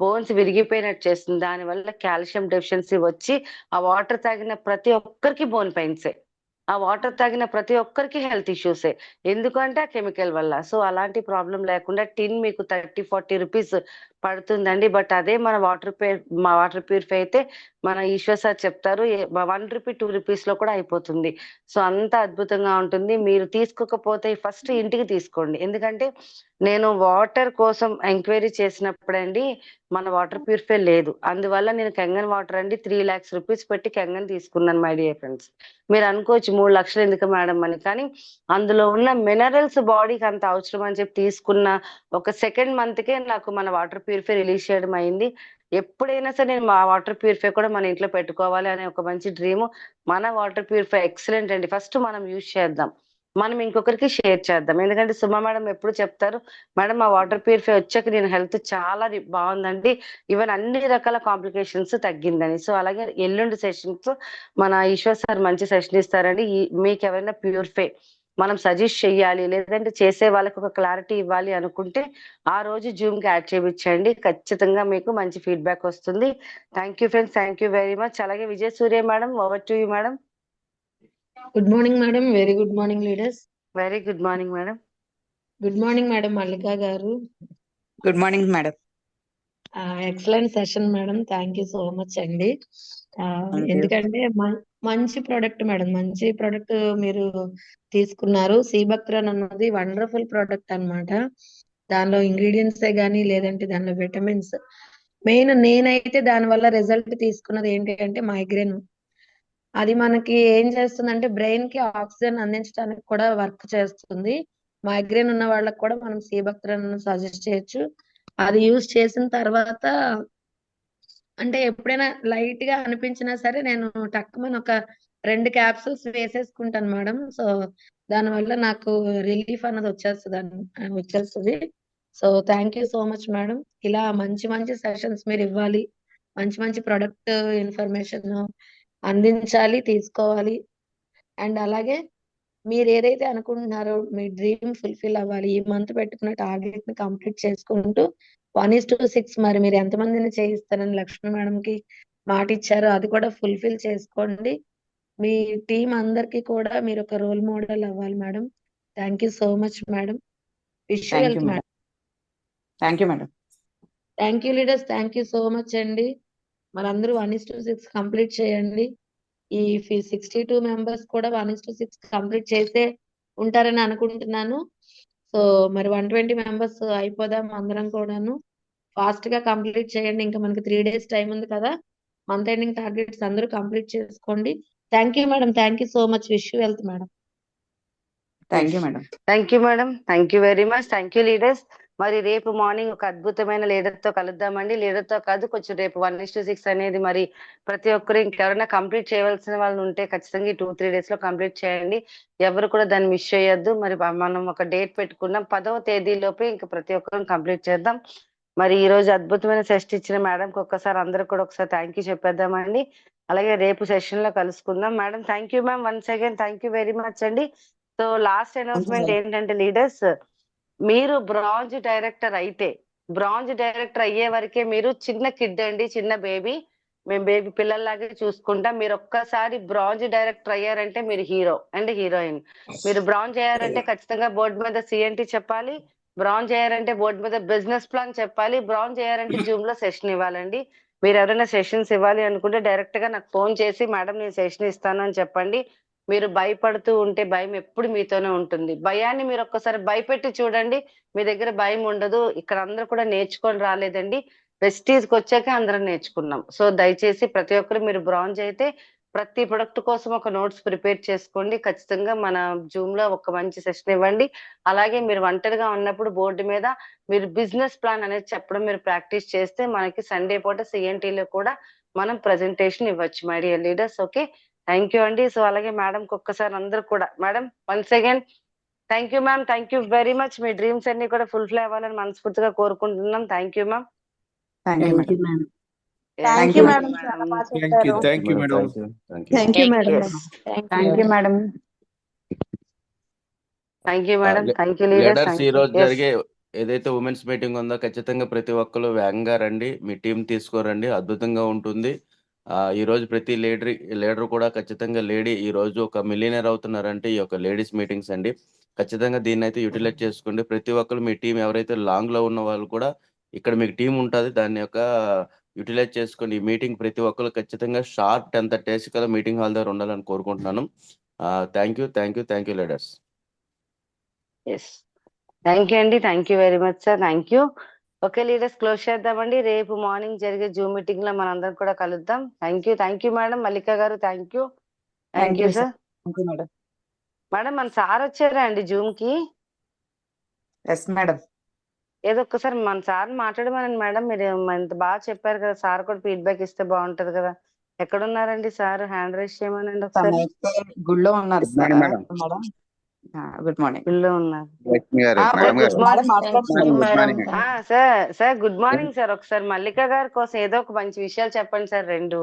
బోన్స్ విరిగిపోయినట్టు చేస్తుంది. దానివల్ల కాల్షియం డెఫిషియన్సీ వచ్చి ఆ వాటర్ తాగిన ప్రతి ఒక్కరికి బోన్ పెయిన్సే. ఆ వాటర్ తాగిన ప్రతి ఒక్కరికి హెల్త్ ఇష్యూసే. ఎందుకంటే ఆ కెమికల్ వల్ల. సో అలాంటి ప్రాబ్లమ్ లేకుండా టిన్ మీకు 30, 40 రూపీస్ పడుతుందండి. బట్ అదే మా వాటర్ ప్యూరిఫై అయితే మన ఈశ్వర్ సార్ చెప్తారు 1 రూపీ, 2 రూపీస్‌లో కూడా అయిపోతుంది. సో అంత అద్భుతంగా ఉంటుంది. మీరు తీసుకోకపోతే ఫస్ట్ ఇంటికి తీసుకోండి. ఎందుకంటే నేను వాటర్ కోసం ఎంక్వైరీ చేసినప్పుడండి మన వాటర్ ప్యూరిఫై లేదు. అందువల్ల నేను కెంగన్ వాటర్ అండి 3 lakhs రూపీస్ పెట్టి కెంగన్ తీసుకున్నాను మై డియర్ ఫ్రెండ్స్. మీరు అనుకోవచ్చు 3 లక్షలు ఎందుకు మేడం అని. కానీ అందులో ఉన్న మినరల్స్ బాడీకి అంత అవసరం అని చెప్పి తీసుకున్న ఒక సెకండ్ మంత్‌కే నాకు మన వాటర్ ప్యూరిఫై రిలీజ్ చేయడం అయింది. ఎప్పుడైనా సరే నేను మా వాటర్ ప్యూరిఫై కూడా మన ఇంట్లో పెట్టుకోవాలి అనే ఒక మంచి డ్రీమ్. మన వాటర్ ప్యూరిఫై ఎక్సలెంట్ అండి. ఫస్ట్ మనం యూజ్ చేద్దాం. మనం ఇంకొకరికి షేర్ చేద్దాం. ఎందుకంటే సుమ మేడం ఎప్పుడు చెప్తారు, మేడం మా వాటర్ ప్యూరిఫై వచ్చాక నేను హెల్త్ చాలా బాగుందండి. ఈవెన్ అన్ని రకాల కాంప్లికేషన్స్ తగ్గిందని. సో అలాగే ఎల్లుండి సెషన్స్ మన ఈశ్వర్ సార్ మంచి సెషన్ ఇస్తారండి. మీకు ఎవరైనా ప్యూరిఫై మనం సజెస్ట్ చెయ్యాలి, లేదంటే చేసే వాళ్ళకి ఒక క్లారిటీ ఇవ్వాలి అనుకుంటే ఆ రోజు జూమ్ కి యాడ్ చేయించండి. ఖచ్చితంగా మీకు మంచి ఫీడ్బ్యాక్ వస్తుంది. Thank you friends, thank you very much. అలాగే Vijaya Surya madam, over to you madam. Good morning madam. Very good morning leaders. Very good morning madam. Good morning madam Mallika garu. Good morning madam. Excellent session madam. Thank you so much అండి. ఎందుకంటే మంచి ప్రోడక్ట్ మేడం, మంచి ప్రోడక్ట్ మీరు తీసుకున్నారు. సీబక్త్రన్ అన్నది వండర్ఫుల్ ప్రోడక్ట్ అన్నమాట. దానిలో ఇంగ్రీడియంట్సే గానీ లేదంటే దానిలో విటమిన్స్ మెయిన్. నేనైతే దాని వల్ల రిజల్ట్ తీసుకున్నది ఏంటి అంటే మైగ్రేన్. అది మనకి ఏం చేస్తుందంటే బ్రెయిన్ కి ఆక్సిజన్ అందించడానికి కూడా వర్క్ చేస్తుంది. మైగ్రేన్ ఉన్న వాళ్ళకి కూడా మనం సీబక్త్రన్ సజెస్ట్ చేయొచ్చు. అది యూజ్ చేసిన తర్వాత అంటే ఎప్పుడైనా లైట్ గా అనిపించినా సరే నేను టక్కుమని ఒక 2 క్యాప్సూల్స్ వేసేసుకుంటాను మేడం. సో దానివల్ల నాకు రిలీఫ్ అన్నది వచ్చేస్తుంది. So thank you so much madam. ఇలా మంచి మంచి సెషన్స్ మీరు ఇవ్వాలి, మంచి మంచి ప్రొడక్ట్ ఇన్ఫర్మేషన్ అందించాలి, తీసుకోవాలి. అండ్ అలాగే మీరు ఏదైతే అనుకుంటున్నారో మీ డ్రీమ్ ఫుల్ఫిల్ అవ్వాలి, ఈ మంత్ పెట్టుకున్న టార్గెట్ ని కంప్లీట్ చేసుకుంటూ 1:6 మరి మీరు ఎంతమందిని చేయిస్తారని లక్ష్మి మేడం కి మాట ఇచ్చారో అది కూడా ఫుల్ఫిల్ చేసుకోండి. మీ టీం అందరికి కూడా మీరు ఒక రోల్ మోడల్ అవ్వాలి madam. Thank you so much madam. Wish you health madam. Thank you madam. Thank you leaders. Thank you so much అండి. మనందరూ 1:6 కంప్లీట్ చేయండి. ఈ 62 మెంబర్స్ కూడా 1:6 కంప్లీట్ చేసే ఉంటారని అనుకుంటున్నాను. సో మరి 120 మెంబర్స్ అయిపోదాం అందరం కూడాను. ఫాస్ట్ గా కంప్లీట్ చేయండి. ఇంకా మనకి 3 days టైం ఉంది కదా. మంత్ ఎండింగ్ టార్గెట్స్ అందరూ కంప్లీట్ చేసుకోండి. Thank you madam. Thank you so much. Wish you health madam. Thank you madam. Thank you madam. Thank you very much. Thank you leaders. మరి రేపు మార్నింగ్ ఒక అద్భుతమైన లీడర్ తో కలుద్దామండి. లీడర్ తో కాదు, కొంచెం రేపు 1:6 అనేది మరి ప్రతి ఒక్కరు ఇంకెవరైనా కంప్లీట్ చేయవలసిన వాళ్ళు ఉంటే ఖచ్చితంగా 2-3 days లో కంప్లీట్ చేయండి. ఎవరు కూడా దాన్ని మిస్ చేయొద్దు. మరి మనం ఒక డేట్ పెట్టుకున్నాం 10వ తేదీలోపే ఇంకా ప్రతి ఒక్కరు కంప్లీట్ చేద్దాం. మరి ఈ రోజు అద్భుతమైన సెషన్ ఇచ్చిన మేడం కి ఒక్కసారి అందరూ కూడా ఒకసారి థ్యాంక్ యూ చెప్పేద్దామండి. అలాగే రేపు సెషన్ లో కలుసుకుందాం. Madam thank you ma'am. Once again thank you very much అండి. సో లాస్ట్ అనౌన్స్మెంట్ ఏంటంటే లీడర్స్, మీరు బ్రాంజ్ డైరెక్టర్ అయ్యే వరకే మీరు చిన్న కిడ్ అండి, చిన్న బేబీ. మేము బేబీ పిల్లల్లాగే చూసుకుంటాం. మీరు ఒక్కసారి బ్రాంజ్ డైరెక్టర్ అయ్యారంటే మీరు హీరో అండ్ హీరోయిన్. మీరు బ్రాంజ్ అయ్యారంటే ఖచ్చితంగా బోర్డు మీద CNT చెప్పాలి. బ్రాంజ్ అయ్యారంటే బోర్డు మీద బిజినెస్ ప్లాన్ చెప్పాలి. బ్రాంజ్ అయ్యారంటే జూమ్ లో సెషన్ ఇవ్వాలండి. మీరు ఎవరైనా సెషన్స్ ఇవ్వాలి అనుకుంటే డైరెక్ట్ గా నాకు ఫోన్ చేసి మేడం నేను సెషన్ ఇస్తాను అని చెప్పండి. మీరు భయపడుతూ ఉంటే భయం ఎప్పుడు మీతోనే ఉంటుంది. భయాన్ని మీరు ఒక్కసారి భయపెట్టి చూడండి. మీ దగ్గర భయం ఉండదు. ఇక్కడ అందరూ కూడా నేర్చుకొని రాలేదండి. వెస్టీజ్‌కి వచ్చాకే అందరం నేర్చుకున్నాం. సో దయచేసి ప్రతి ఒక్కరు మీరు బ్రాంజ్ అయితే ప్రతి ప్రొడక్ట్ కోసం ఒక నోట్స్ ప్రిపేర్ చేసుకోండి. ఖచ్చితంగా మన జూమ్‌లో ఒక మంచి సెషన్ ఇవ్వండి. అలాగే మీరు ఒంటరిగా ఉన్నప్పుడు బోర్డు మీద మీరు బిజినెస్ ప్లాన్ అనేది చెప్పడం మీరు ప్రాక్టీస్ చేస్తే మనకి సండే పూట CNTలో కూడా మనం ప్రెజెంటేషన్ ఇవ్వచ్చు my dear leaders. Okay. Thank you అండి. సో అలాగే మేడంకి ఒక్కసారి అందరూ కూడా madam once again thank you ma'am. Thank you very much. Me dreams అన్ని కూడా ఫుల్ఫిల్ అవ్వాలని మనస్ఫూర్తిగా కోరుకుంటున్నాం. Thank you ma'am. Thank you madam. Thank you madam, చాలా బాగా చెప్పారు. Thank you madam. Thank you madam. Thank you madam. Thank you madam. Thank you leaders. Leaders ఈ రోజు జరిగే ఏదైతే ఉమెన్స్ మీటింగ్ ఉందో ఖచ్చితంగా ప్రతి ఒక్కరు వేగంగా రండి. మీ టీం తీసుకోరండి, అద్భుతంగా ఉంటుంది. ఈ రోజు ప్రతి లీడర్ కూడా ఖచ్చితంగా ఈ రోజు ఒక మిలియనర్ అవుతున్నారంటే ఈ యొక్క లేడీస్ మీటింగ్స్ అండి. ఖచ్చితంగా దీన్ని అయితే యూటిలైజ్ చేసుకోండి. ప్రతి ఒక్కరు మీ టీం ఎవరైతే లాంగ్ లో ఉన్న వాళ్ళు కూడా ఇక్కడ మీకు టీం ఉంటుంది, దాన్ని యొక్క యూటిలైజ్ చేసుకోండి. ఈ మీటింగ్ ప్రతి ఒక్కరు ఖచ్చితంగా షార్ప్ 10:30 కల్లా మీటింగ్ హాల్ దగ్గర ఉండాలని కోరుకుంటున్నాను. Thank you leaders. Yes thank you అండి. Thank you very much sir. Thank you. Okay leaders close చేద్దామండి. రేపు మార్నింగ్ జరిగే జూమ్ మీటింగ్ లో మనందరం కూడా కలుద్దాం. Thank you madam. Mallika garu thank you sir. Madam. Madam మన సార్ వచ్చారా అండి జూమ్ కి? Yes madam. ఏదో ఒక్కసారి మన సార్ మాట్లాడమనండి మేడం. మీరు ఇంత బాగా చెప్పారు కదా, సార్ కూడా ఫీడ్బ్యాక్ ఇస్తే బాగుంటది కదా. ఎక్కడున్నారండి సార్? హ్యాండ్ రైజ్ చేయమనండి ఒకసారి. గుళ్ళో ఉన్నారు సార్. మేడం. Good morning. గుళ్ళో ఉన్నారు. లక్ష్మి గారు, మేడం గారు. Sir good morning sir. ఒకసారి మల్లిక గారి కోసం ఏదో ఒక మంచి విషయాలు చెప్పండి సార్. రెండు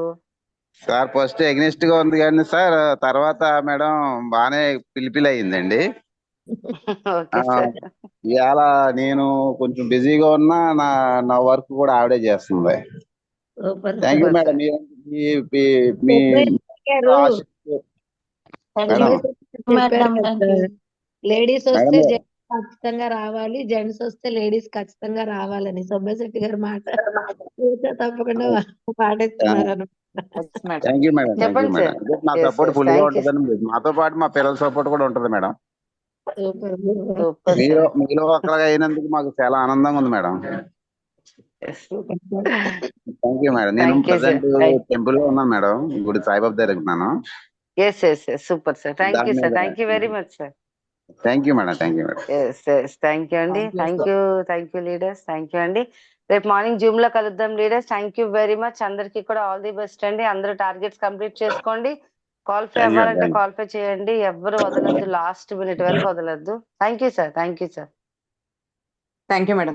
సార్ ఫస్ట్ ఎగ్నెస్ట్ గా ఉంది కానీ సార్ తర్వాత మేడం బాగానే పిలిపిలి అయిందండి. Okay sir. ఇవాళ నేను కొంచెం బిజీగా ఉన్నా నా వర్క్ కూడా ఆవిడే చేస్తుంది. Thank you madam. Me ladies వస్తే జెంట్స్ ఖచ్చితంగా రావాలి, జెంట్స్ వస్తే లేడీస్ ఖచ్చితంగా రావాలని సోమశెట్టి గారు మాట తప్పకుండా పాటిస్తున్నారు. Thank you madam. Thank you madam. మా సపోర్ట్ ఫుల్ గా ఉంటుందని, మాతో పాటు మా పిల్లల సపోర్ట్ కూడా ఉంటుంది మేడం. మీలో అక్కడ అయినందుకు మాకు చాలా ఆనందంగా ఉంది మేడం. Thank you madam. నేను ప్రజెంట్ టెంపుల్ లో ఉన్నాను మేడం, గుడి సాయిబాబా దగ్గర ఉన్నాను. Super sir. Thank you sir. Thank you very much sir. Thank you madam. Thank you madam. Thank you అండి. Thank you leaders. Thank you అండి. రేపు మార్నింగ్ జూమ్ లో కలుద్దాం leaders. Thank you very much. అందరికి కూడా ఆల్ ది బెస్ట్ అండి. అందరూ టార్గెట్స్ కంప్లీట్ చేసుకోండి. క్వాలిఫై అవ్వాలంటే క్వాలిఫై చేయండి. ఎవ్వరు వదలొద్దు, లాస్ట్ మినిట్ వరకు వదలొద్దు. Thank you sir. Thank you madam.